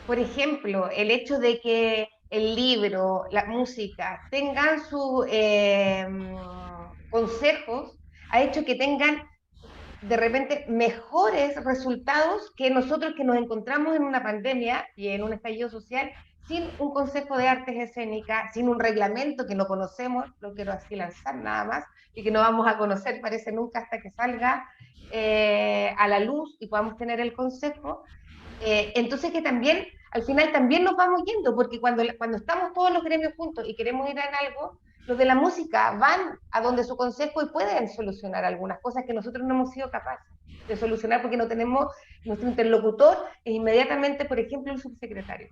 por ejemplo, el hecho de que el libro, la música, tengan sus consejos, ha hecho que tengan de repente mejores resultados que nosotros que nos encontramos en una pandemia y en un estallido social sin un consejo de artes escénicas, sin un reglamento que no conocemos, lo quiero así lanzar nada más, y que no vamos a conocer, parece nunca hasta que salga a la luz y podamos tener el consejo. Entonces que también, al final también nos vamos yendo, porque cuando estamos todos los gremios juntos y queremos ir en algo, los de la música van a donde su consejo y pueden solucionar algunas cosas que nosotros no hemos sido capaces de solucionar porque no tenemos, nuestro interlocutor es inmediatamente, por ejemplo, el subsecretario.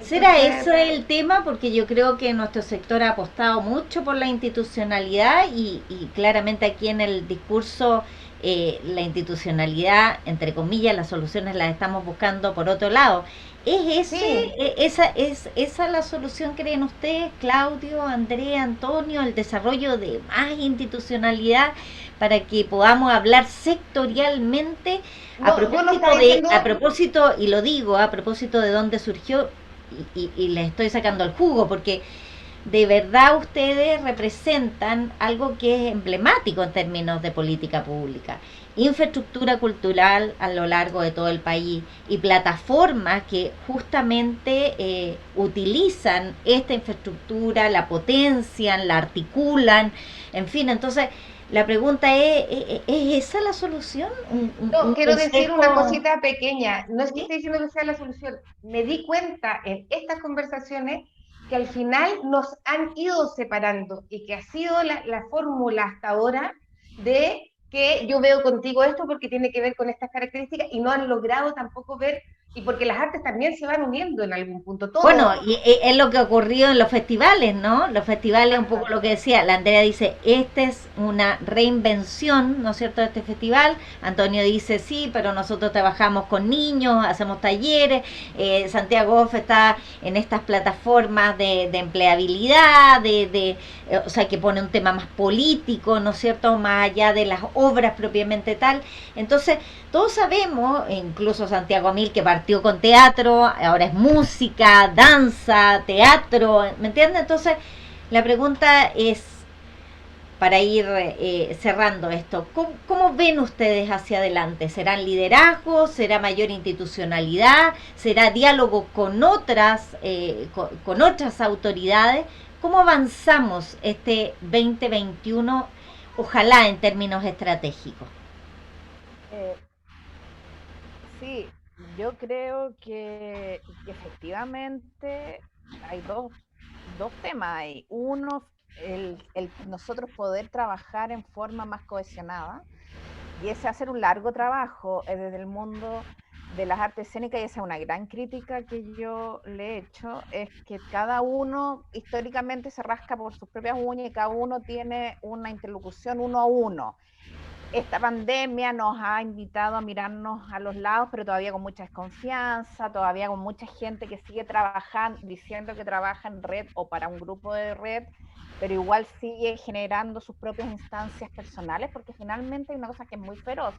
¿Será Entonces, ese el tema? Porque yo creo que nuestro sector ha apostado mucho por la institucionalidad y claramente aquí en el discurso la institucionalidad, entre comillas, las soluciones las estamos buscando por otro lado. sí, ¿Es esa la solución, creen ustedes, Claudio, Andrea, Antonio, el desarrollo de más institucionalidad para que podamos hablar sectorialmente no, yo no estaba diciendo, a propósito, y lo digo, a propósito de dónde surgió y les estoy sacando el jugo porque de verdad ustedes representan algo que es emblemático en términos de política pública, infraestructura cultural a lo largo de todo el país y plataformas que justamente utilizan esta infraestructura, la potencian, la articulan, en fin, entonces la pregunta ¿es esa la solución? no, Un quiero decir una consejo? cosita pequeña. No es que ¿Sí? esté diciendo que sea la solución. Me di cuenta en estas conversaciones que al final nos han ido separando y que ha sido la fórmula hasta ahora de que yo veo contigo esto porque tiene que ver con estas características y no han logrado tampoco ver y porque las artes también se van uniendo en algún punto, Bueno, todo. y es lo que ha ocurrido en los festivales, ¿no? Los festivales, un poco lo que decía, la Andrea dice, esta es una reinvención, ¿no es cierto?, de este festival. Antonio dice, sí, pero nosotros trabajamos con niños, hacemos talleres. Santiago Off está en estas plataformas de empleabilidad, o sea, que pone un tema más político, ¿no es cierto?, más allá de las obras propiamente tal. Entonces, todos sabemos, incluso Santiago Amil, que partió con teatro, ahora es música, danza, teatro, ¿me entiendes? Entonces, la pregunta es, para ir cerrando esto, ¿cómo ven ustedes hacia adelante? ¿Serán liderazgos? ¿Será mayor institucionalidad? ¿Será diálogo con otras autoridades? ¿Cómo avanzamos este 2021, ojalá en términos estratégicos? Eh, sí, yo creo que efectivamente hay dos temas ahí. Uno, el nosotros poder trabajar en forma más cohesionada, y ese hacer un largo trabajo desde el mundo de las artes escénicas, y esa es una gran crítica que yo le he hecho, es que cada uno históricamente se rasca por sus propias uñas y cada uno tiene una interlocución uno a uno. Esta pandemia nos ha invitado a mirarnos a los lados, pero todavía con mucha desconfianza, todavía con mucha gente que sigue trabajando, diciendo que trabaja en red o para un grupo de red, pero igual sigue generando sus propias instancias personales, porque finalmente hay una cosa que es muy feroz,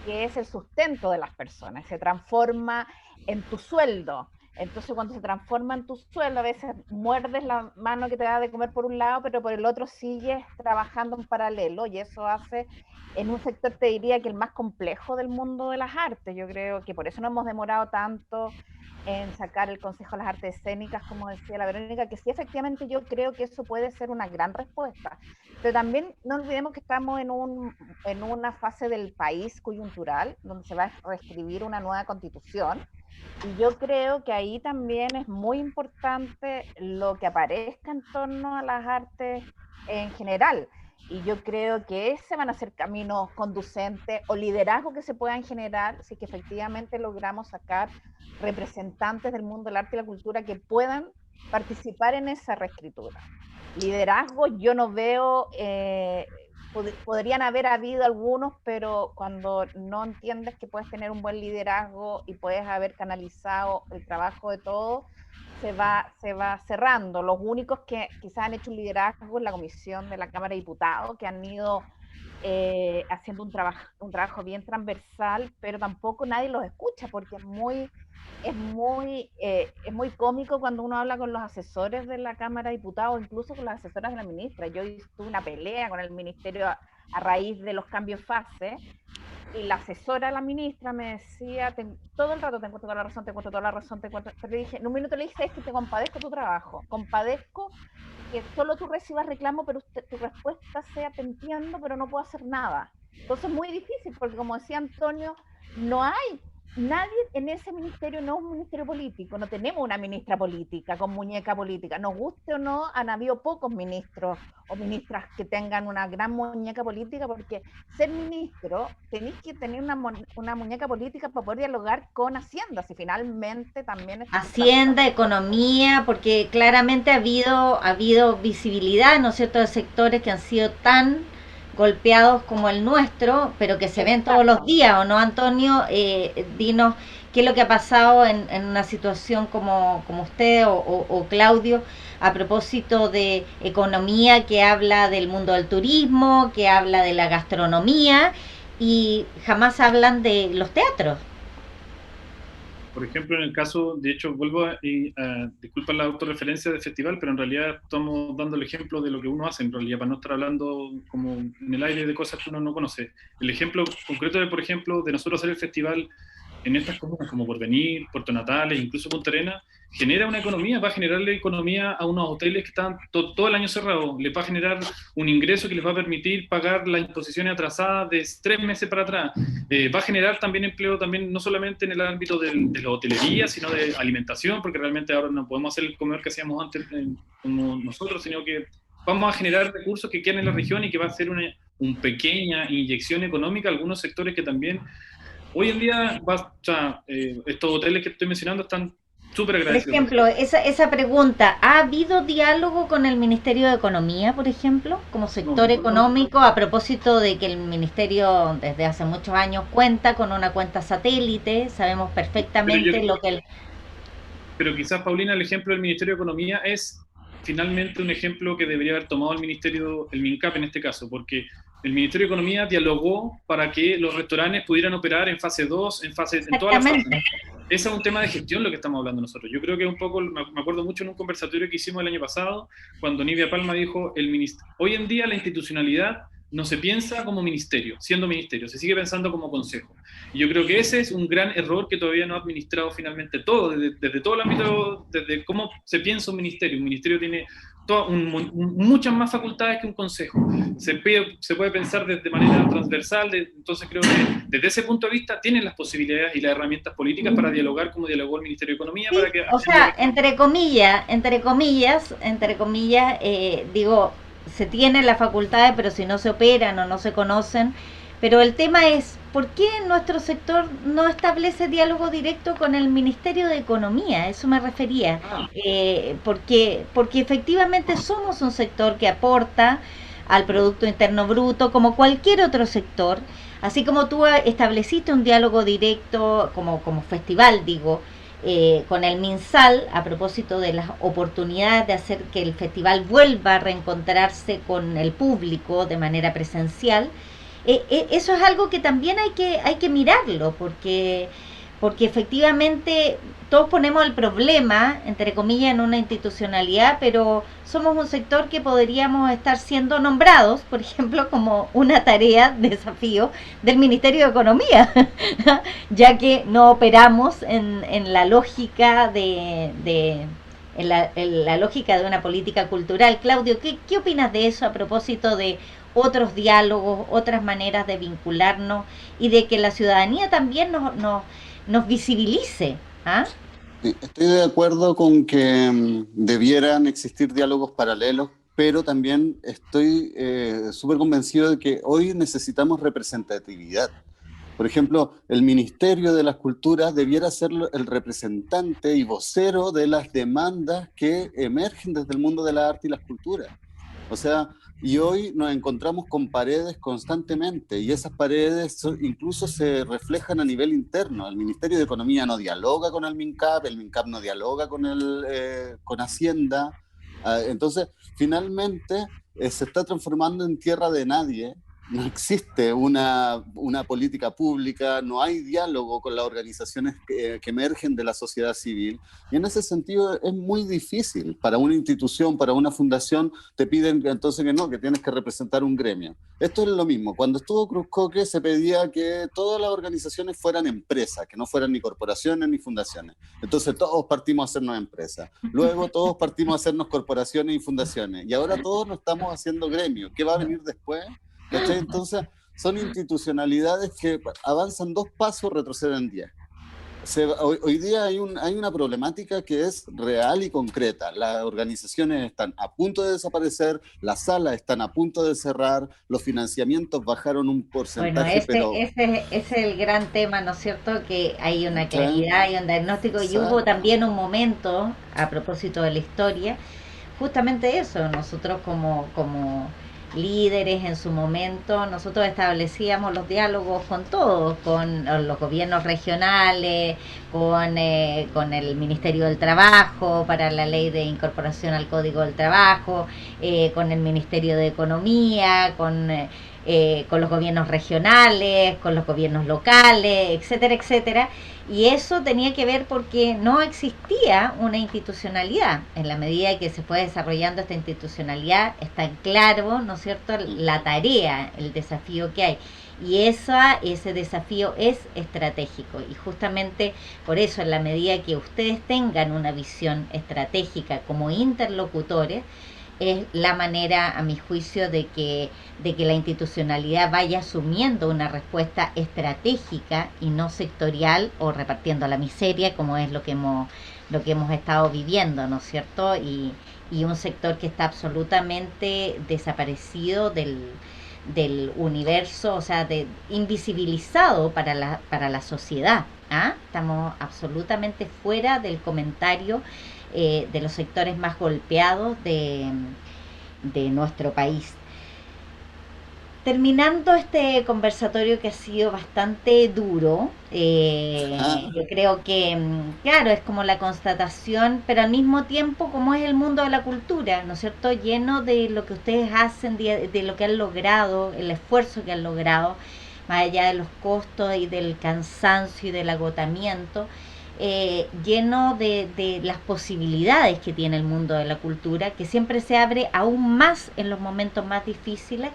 que es el sustento de las personas, se transforma en tu sueldo. Entonces, cuando se transforma en tu sueldo, a veces muerdes la mano que te da de comer por un lado, pero por el otro sigues trabajando en paralelo, y eso hace en un sector, te diría, que el más complejo del mundo de las artes. Yo creo que por eso no hemos demorado tanto en sacar el Consejo de las Artes Escénicas, como decía la Verónica, que sí, efectivamente yo creo que eso puede ser una gran respuesta. Pero también no olvidemos que estamos en una fase del país coyuntural, donde se va a reescribir una nueva constitución, y yo creo que ahí también es muy importante lo que aparezca en torno a las artes en general. Y yo creo que ese van a ser caminos conducentes o liderazgo que se puedan generar si que efectivamente logramos sacar representantes del mundo del arte y la cultura que puedan participar en esa reescritura. Liderazgo yo no veo, podrían haber habido algunos, pero cuando no entiendes que puedes tener un buen liderazgo y puedes haber canalizado el trabajo de todos, se va cerrando. Los únicos que quizás han hecho un liderazgo es la comisión de la Cámara de Diputados, que han ido haciendo un trabajo bien transversal, pero tampoco nadie los escucha porque es muy cómico cuando uno habla con los asesores de la Cámara de Diputados, incluso con las asesoras de la ministra. Yo tuve una pelea con el ministerio a raíz de los cambios de fase, y la asesora de la ministra me decía todo el rato, te encuentro toda la razón, te encuentro toda la razón, te encuentro... Pero le dije, en un minuto le dije, es que te compadezco tu trabajo, compadezco que solo tú recibas reclamo, pero tu respuesta sea, te entiendo, pero no puedo hacer nada. Entonces es muy difícil, porque como decía Antonio, no hay nadie en ese ministerio, no es un ministerio político, no tenemos una ministra política con muñeca política, nos guste o no, han habido pocos ministros o ministras que tengan una gran muñeca política, porque ser ministro tenéis que tener una muñeca política para poder dialogar con Hacienda, si finalmente también es Hacienda, economía, porque claramente ha habido visibilidad, ¿no es cierto?, de sectores que han sido tan golpeados como el nuestro, pero que se ven todos los días, ¿o no, Antonio? Dinos qué es lo que ha pasado en una situación como usted o Claudio, a propósito de economía, que habla del mundo del turismo, que habla de la gastronomía, y jamás hablan de los teatros. Por ejemplo, en el caso, de hecho, vuelvo disculpa la autorreferencia del festival, pero en realidad estamos dando el ejemplo de lo que uno hace, en realidad, para no estar hablando como en el aire de cosas que uno no conoce. El ejemplo concreto de, por ejemplo, de nosotros hacer el festival en estas comunas como Porvenir, Puerto Natales, incluso Punta Arenas, genera una economía, va a generarle economía a unos hoteles que están todo el año cerrados, les va a generar un ingreso que les va a permitir pagar las imposiciones atrasadas de 3 meses para atrás, va a generar también empleo, también no solamente en el ámbito de la hotelería, sino de alimentación, porque realmente ahora no podemos hacer el comer que hacíamos antes como nosotros, sino que vamos a generar recursos que quedan en la región y que va a ser una pequeña inyección económica a algunos sectores que también Hoy en día, estos hoteles que estoy mencionando están súper Por agradecidos. ejemplo, esa pregunta, ¿ha habido diálogo con el Ministerio de Economía, por ejemplo, como No, sector económico, a propósito de que el Ministerio desde hace muchos años cuenta con una cuenta satélite? Sabemos pero yo perfectamente lo que el... Pero quizás, Paulina, el ejemplo del Ministerio de Economía es finalmente un ejemplo que debería haber tomado el Ministerio, el MINCAP en este caso, porque el Ministerio de Economía dialogó para que los restaurantes pudieran operar en fase 2, en todas las fases. Exactamente. Ese es un tema de gestión lo que estamos hablando nosotros. Yo creo que un poco, me acuerdo mucho en un conversatorio que hicimos el año pasado, cuando Nivia Palma dijo, hoy en día la institucionalidad no se piensa como ministerio, siendo ministerio, se sigue pensando como consejo. Y yo creo que ese es un gran error que todavía no ha administrado finalmente todo, desde todo el ámbito, desde cómo se piensa un ministerio. Un ministerio tiene muchas más facultades que un consejo. Se puede pensar de manera transversal, entonces creo que desde ese punto de vista tienen las posibilidades y las herramientas políticas para dialogar como dialogó el Ministerio de Economía, Sí, para que o sea, entre comillas, digo, se tienen las facultades, pero si no se operan o no se conocen. Pero el tema es, ¿por qué nuestro sector no establece diálogo directo con el Ministerio de Economía? A eso me refería. Porque efectivamente somos un sector que aporta al Producto Interno Bruto, como cualquier otro sector. Así como tú estableciste un diálogo directo, como festival, digo, con el MinSal, a propósito de las oportunidades de hacer que el festival vuelva a reencontrarse con el público de manera presencial. Eso es algo que también hay que mirarlo, porque efectivamente todos ponemos el problema, entre comillas, en una institucionalidad, pero somos un sector que podríamos estar siendo nombrados, por ejemplo, como una tarea, desafío del Ministerio de Economía, ya que no operamos en la lógica en la lógica de una política cultural. Claudio, ¿qué opinas de eso a propósito de otros diálogos, otras maneras de vincularnos y de que la ciudadanía también nos visibilice? ¿Ah? Sí, estoy de acuerdo con que debieran existir diálogos paralelos, pero también estoy súper convencido de que hoy necesitamos representatividad. Por ejemplo, el Ministerio de las Culturas debiera ser el representante y vocero de las demandas que emergen desde el mundo de la arte y las culturas. O sea, y hoy nos encontramos con paredes constantemente y esas paredes incluso se reflejan a nivel interno. El Ministerio de Economía no dialoga con el MINCAP no dialoga con Hacienda. Entonces, finalmente se está transformando en tierra de nadie. No existe una política pública, no hay diálogo con las organizaciones que emergen de la sociedad civil. Y en ese sentido es muy difícil para una institución, para una fundación, te piden entonces que no, que tienes que representar un gremio. Esto es lo mismo. Cuando estuvo Cruz Coque se pedía que todas las organizaciones fueran empresas, que no fueran ni corporaciones ni fundaciones. Entonces todos partimos a hacernos empresas. Luego todos partimos a hacernos corporaciones y fundaciones. Y ahora todos nos estamos haciendo gremios. ¿Qué va a venir después? ¿Cachai? Entonces son institucionalidades que avanzan 2 pasos, retroceden 10. Hoy día hay una problemática que es real y concreta. Las organizaciones están a punto de desaparecer, las salas están a punto de cerrar, los financiamientos bajaron un Bueno, porcentaje, pero... ese es el gran tema, ¿no es cierto? Que hay una ¿cachai? claridad, hay un diagnóstico y hubo también un momento, a propósito de la historia, justamente eso, nosotros como líderes en su momento, nosotros establecíamos los diálogos con todos, con los gobiernos regionales, con el Ministerio del Trabajo para la ley de incorporación al Código del Trabajo, con el Ministerio de Economía, con los gobiernos regionales, con los gobiernos locales, etcétera, etcétera. Y eso tenía que ver porque no existía una institucionalidad. En la medida que se fue desarrollando esta institucionalidad, está claro, ¿no es cierto?, la tarea, el desafío que hay. Y ese desafío es estratégico. Y justamente por eso, en la medida que ustedes tengan una visión estratégica como interlocutores, es la manera, a mi juicio, de que la institucionalidad vaya asumiendo una respuesta estratégica y no sectorial o repartiendo la miseria, como es lo que hemos estado viviendo, ¿no es cierto? Y un sector que está absolutamente desaparecido del universo, o sea, invisibilizado para la sociedad. ¿Ah? Estamos absolutamente fuera del comentario de los sectores más golpeados de nuestro país. Terminando este conversatorio que ha sido bastante duro, yo creo que, claro, es como la constatación, pero al mismo tiempo como es el mundo de la cultura, ¿no es cierto? Lleno de lo que ustedes hacen, de lo que han logrado, el esfuerzo que han logrado, más allá de los costos y del cansancio y del agotamiento, lleno de las posibilidades que tiene el mundo de la cultura, que siempre se abre aún más en los momentos más difíciles.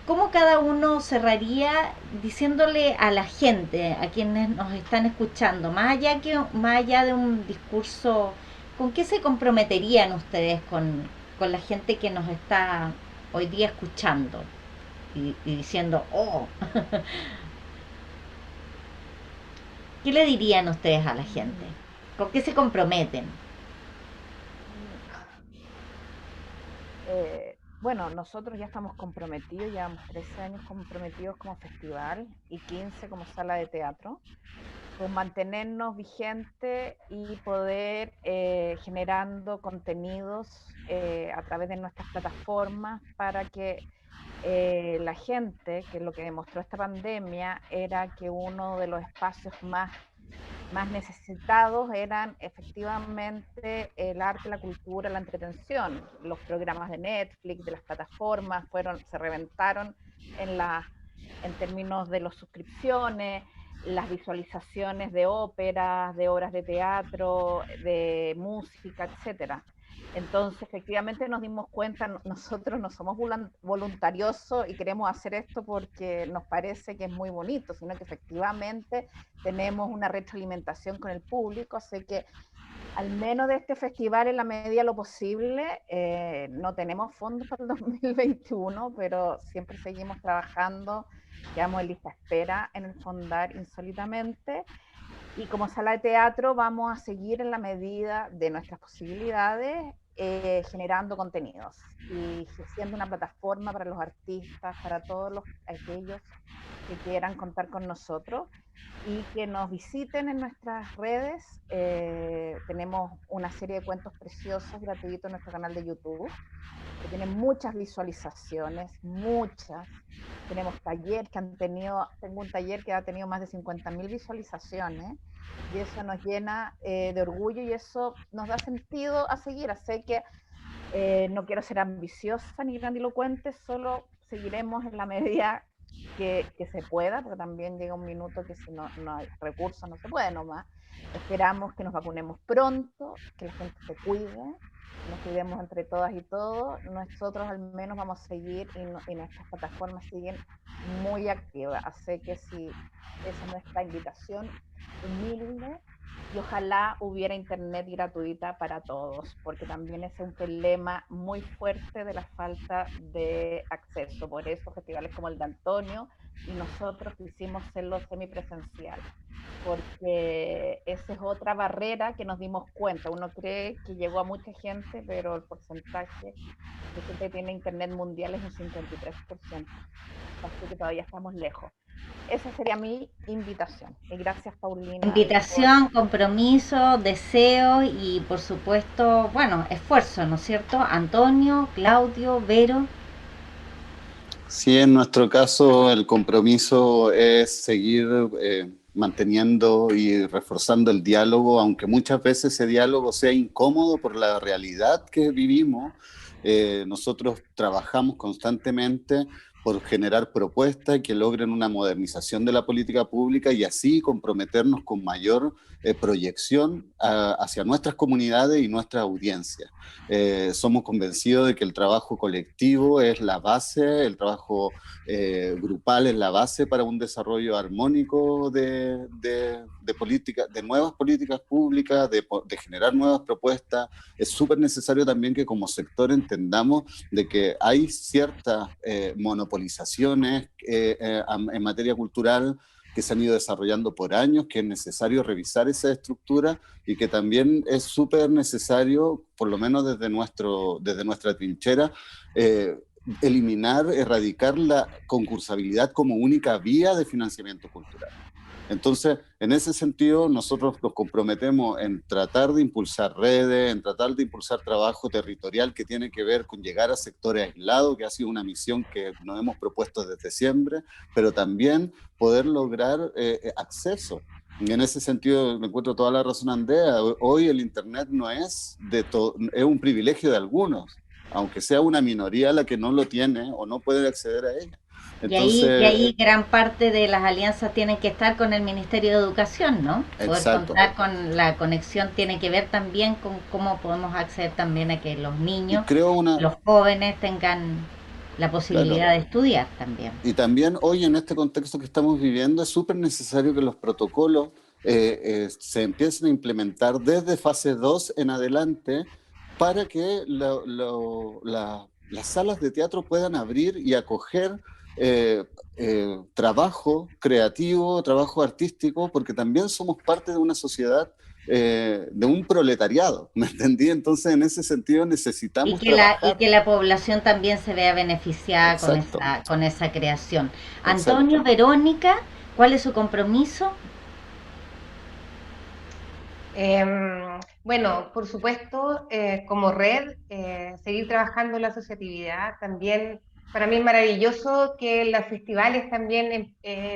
¿Cómo cada uno cerraría diciéndole a la gente, a quienes nos están escuchando, más allá de un discurso, con qué se comprometerían ustedes con la gente que nos está hoy día escuchando y diciendo, oh, ¿qué le dirían ustedes a la gente? ¿Con qué se comprometen? Bueno, nosotros ya estamos comprometidos, llevamos 13 años comprometidos como festival y 15 como sala de teatro, con mantenernos vigentes y poder generando contenidos a través de nuestras plataformas para que la gente, que lo que demostró esta pandemia era que uno de los espacios más necesitados eran efectivamente el arte, la cultura, la entretención. Los programas de Netflix, de las plataformas, se reventaron en, en términos de las suscripciones, las visualizaciones de óperas, de obras de teatro, de música, etcétera. Entonces, efectivamente nos dimos cuenta, nosotros no somos voluntariosos y queremos hacer esto porque nos parece que es muy bonito, sino que efectivamente tenemos una retroalimentación con el público, así que al menos de este festival, en la medida de lo posible, no tenemos fondos para el 2021, pero siempre seguimos trabajando, quedamos en lista de espera en el Fondar insólitamente, y como sala de teatro vamos a seguir en la medida de nuestras posibilidades generando contenidos y siendo una plataforma para los artistas, para todos aquellos que quieran contar con nosotros y que nos visiten en nuestras redes. Tenemos una serie de cuentos preciosos gratuitos en nuestro canal de YouTube, que tienen muchas visualizaciones, muchas. Tenemos talleres que han tenido, tengo un taller que ha tenido más de 50.000 visualizaciones, y eso nos llena de orgullo y eso nos da sentido a seguir. Así que no quiero ser ambiciosa ni grandilocuente, solo seguiremos en la medida que se pueda, porque también llega un minuto que si no hay recursos no se puede nomás. Esperamos que nos vacunemos pronto, que la gente se cuide, nos cuidemos entre todas y todos. Nosotros al menos vamos a seguir y nuestras plataformas siguen muy activas. Así que si esa es nuestra invitación humilde, y ojalá hubiera internet gratuita para todos, porque también es un problema muy fuerte de la falta de acceso. Por eso festivales como el de Antonio y nosotros quisimos hacerlo semipresencial, porque esa es otra barrera que nos dimos cuenta. Uno cree que llegó a mucha gente, pero el porcentaje de gente que tiene internet mundial es un 53%, así que todavía estamos lejos. Esa sería mi invitación. Y gracias, Paulina. Invitación, compromiso, deseo y por supuesto, bueno, esfuerzo, ¿no es cierto? Antonio, Claudio, Vero. Sí, en nuestro caso el compromiso es seguir manteniendo y reforzando el diálogo, aunque muchas veces ese diálogo sea incómodo por la realidad que vivimos. Nosotros trabajamos constantemente por generar propuestas que logren una modernización de la política pública y así comprometernos con mayor proyección hacia nuestras comunidades y nuestra audiencia. Somos convencidos de que el trabajo colectivo es la base, el trabajo grupal es la base para un desarrollo armónico de política, de nuevas políticas públicas, de generar nuevas propuestas. Es súper necesario también que como sector entendamos de que hay ciertas monopolizaciones en materia cultural que se han ido desarrollando por años, que es necesario revisar esa estructura y que también es súper necesario, por lo menos desde nuestra trinchera, eliminar, erradicar la concursabilidad como única vía de financiamiento cultural. Entonces, en ese sentido, nosotros nos comprometemos en tratar de impulsar redes, en tratar de impulsar trabajo territorial que tiene que ver con llegar a sectores aislados, que ha sido una misión que nos hemos propuesto desde siempre, pero también poder lograr acceso. Y en ese sentido, me encuentro toda la razón, Andrea. Hoy el Internet no es es un privilegio de algunos, aunque sea una minoría la que no lo tiene o no puede acceder a ella. Y Entonces, ahí gran parte de las alianzas tienen que estar con el Ministerio de Educación, ¿no? Poder exacto. contar con la conexión tiene que ver también con cómo podemos acceder también a que los Y niños, creo una, los jóvenes tengan la claro, posibilidad de estudiar también. y también hoy en este contexto que estamos viviendo es súper necesario que los protocolos se empiecen a implementar desde fase 2 en adelante para que las salas de teatro puedan abrir y acoger eh, trabajo creativo, trabajo artístico, porque también somos parte de una sociedad, de un proletariado, ¿me entendí? Entonces, en ese sentido necesitamos Y trabajar. que la población también se vea beneficiada Exacto, con esa creación. exacto. Antonio, Verónica, ¿cuál es su compromiso? Bueno, por supuesto, como red, seguir trabajando en la asociatividad. También para mí es maravilloso que los festivales también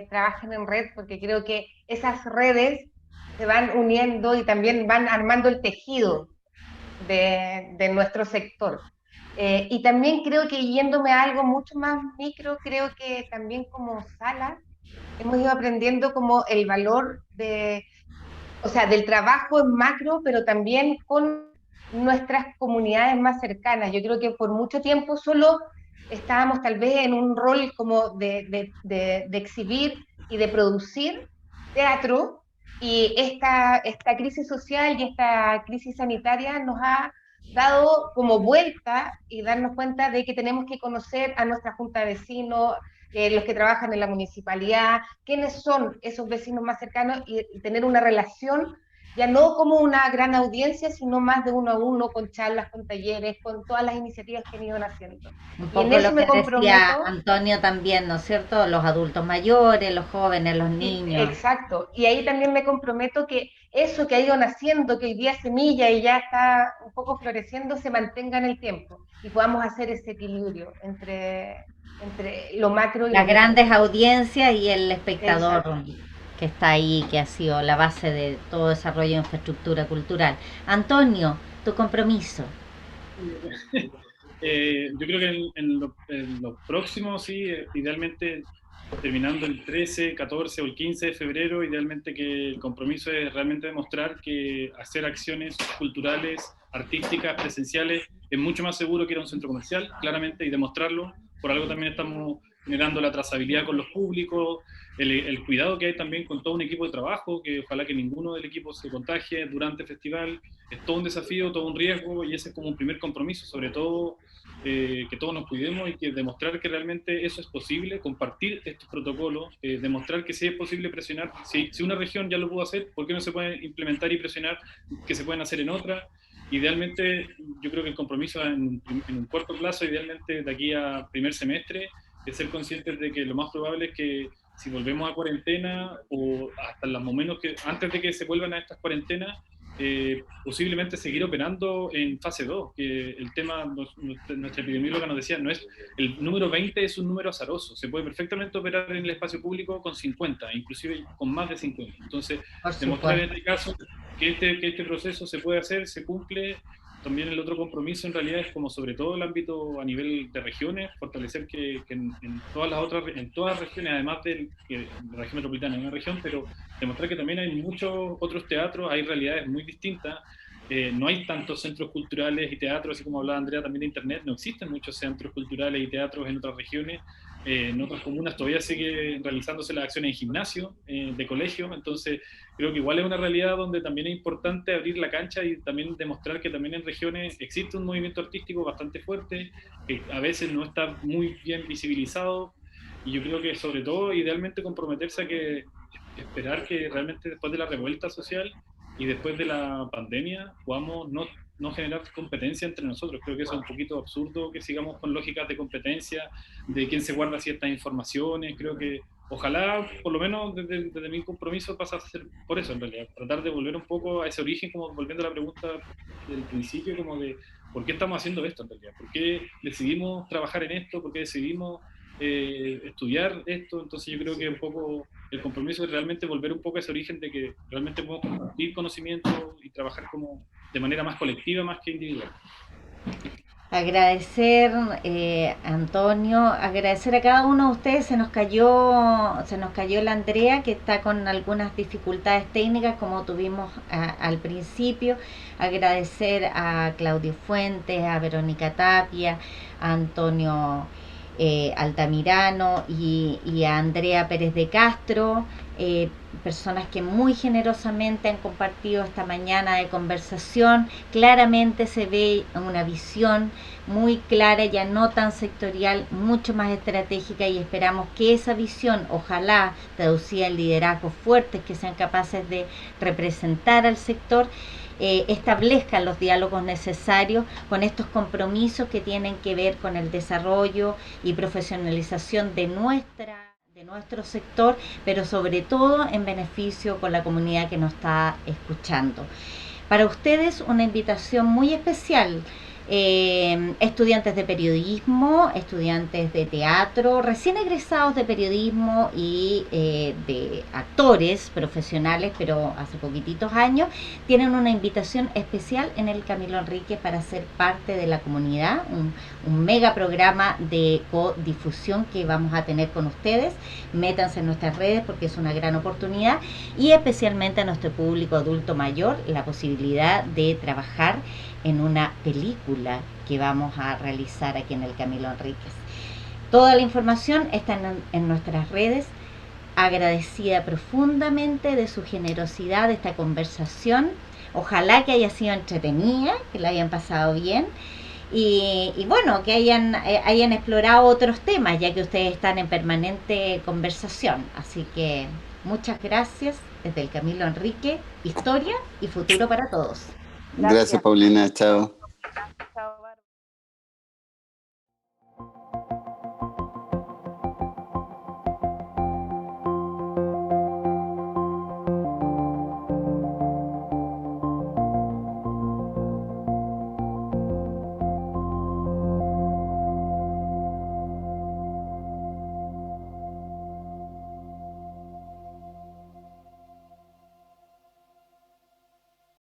trabajen en red, porque creo que esas redes se van uniendo y también van armando el tejido de nuestro sector. Y también creo que yéndome a algo mucho más micro, creo que también como sala hemos ido aprendiendo como el valor o sea, del trabajo en macro, pero también con nuestras comunidades más cercanas. Yo creo que por mucho tiempo solo estábamos tal vez en un rol como de exhibir y de producir teatro, y esta crisis social y esta crisis sanitaria nos ha dado como vuelta y darnos cuenta de que tenemos que conocer a nuestra junta de vecinos, los que trabajan en la municipalidad, quiénes son esos vecinos más cercanos y tener una relación ya no como una gran audiencia, sino más de uno a uno, con charlas, con talleres, con todas las iniciativas que han ido haciendo. Un Y en poco eso lo me que decía comprometo. Antonio también, ¿no es cierto? Los adultos mayores, los jóvenes, los Sí, niños. exacto. Y ahí también me comprometo que eso que ha ido naciendo, que hoy día es semilla y ya está un poco floreciendo, se mantenga en el tiempo y podamos hacer ese equilibrio entre lo macro y lo Las micro. grandes audiencias y el espectador Exacto. que está ahí, que ha sido la base de todo desarrollo de infraestructura cultural. Antonio, tu compromiso. Yo creo que en lo próximo, sí, idealmente terminando el 13, 14 o el 15 de febrero, idealmente que el compromiso es realmente demostrar que hacer acciones culturales, artísticas, presenciales, es mucho más seguro que ir a un centro comercial, claramente, y demostrarlo. Por algo también estamos generando la trazabilidad con los públicos, el cuidado que hay también con todo un equipo de trabajo, que ojalá que ninguno del equipo se contagie durante el festival. Es todo un desafío, todo un riesgo, y ese es como un primer compromiso, sobre todo que todos nos cuidemos y que demostrar que realmente eso es posible, compartir estos protocolos, demostrar que sí es posible presionar. Si una región ya lo pudo hacer, ¿por qué no se puede implementar y presionar que se pueden hacer en otra? Idealmente, yo creo que el compromiso en un corto plazo, idealmente de aquí a primer semestre, es ser conscientes de que lo más probable es que si volvemos a cuarentena o hasta los momentos que antes de que se vuelvan a estas cuarentenas, posiblemente seguir operando en fase 2, que el tema, nuestra epidemióloga nos decía, no es, el número 20 es un número azaroso, se puede perfectamente operar en el espacio público con 50, inclusive con más de 50. Entonces, Por demostrar en supuesto. este caso que este proceso se puede hacer, se cumple. También el otro compromiso en realidad es como sobre todo el ámbito a nivel de regiones, fortalecer que en todas las otras, en todas las regiones, además de la región metropolitana es una región, pero demostrar que también hay muchos otros teatros, hay realidades muy distintas. No hay tantos centros culturales y teatros, así como hablaba Andrea también de Internet, no existen muchos centros culturales y teatros en otras regiones. En otras comunas todavía sigue realizándose las acciones en gimnasio, de colegio, entonces creo que igual es una realidad donde también es importante abrir la cancha y también demostrar que también en regiones existe un movimiento artístico bastante fuerte, que a veces no está muy bien visibilizado, y yo creo que sobre todo idealmente comprometerse a que esperar que realmente después de la revuelta social y después de la pandemia podamos no no generar competencia entre nosotros. Creo que eso es un poquito absurdo, que sigamos con lógicas de competencia, de quién se guarda ciertas informaciones. Creo que ojalá, por lo menos desde mi compromiso, pasa a ser por eso en realidad, tratar de volver un poco a ese origen, como volviendo a la pregunta del principio, como de por qué estamos haciendo esto en realidad, por qué decidimos trabajar en esto, por qué decidimos estudiar esto. Entonces yo creo que un poco el compromiso es realmente volver un poco a ese origen de que realmente podemos compartir conocimiento y trabajar como de manera más colectiva más que individual. Agradecer, Antonio, agradecer a cada uno de ustedes. Se nos cayó la Andrea, que está con algunas dificultades técnicas, como tuvimos al principio. Agradecer a Claudio Fuentes, a Verónica Tapia, a Antonio Altamirano y a Andrea Pérez de Castro, personas que muy generosamente han compartido esta mañana de conversación. Claramente se ve una visión muy clara, ya no tan sectorial, mucho más estratégica, y esperamos que esa visión, ojalá traducida en liderazgos fuertes que sean capaces de representar al sector, establezcan los diálogos necesarios con estos compromisos que tienen que ver con el desarrollo y profesionalización de nuestro sector, pero sobre todo en beneficio con la comunidad que nos está escuchando. Para ustedes una invitación muy especial. Estudiantes de periodismo, estudiantes de teatro, recién egresados de periodismo y de actores profesionales, pero hace poquititos años, tienen una invitación especial en el Camilo Enrique para ser parte de la comunidad, un mega programa de codifusión que vamos a tener con ustedes. Métanse en nuestras redes porque es una gran oportunidad, y especialmente a nuestro público adulto mayor la posibilidad de trabajar en una película que vamos a realizar aquí en el Camilo Enríquez. Toda la información está en nuestras redes. Agradecida profundamente de su generosidad, de esta conversación. Ojalá que haya sido entretenida, que la hayan pasado bien. Y bueno, que hayan explorado otros temas, ya que ustedes están en permanente conversación. Así que muchas gracias desde el Camilo Enrique, historia y futuro para todos. Gracias, Paulina. Chao.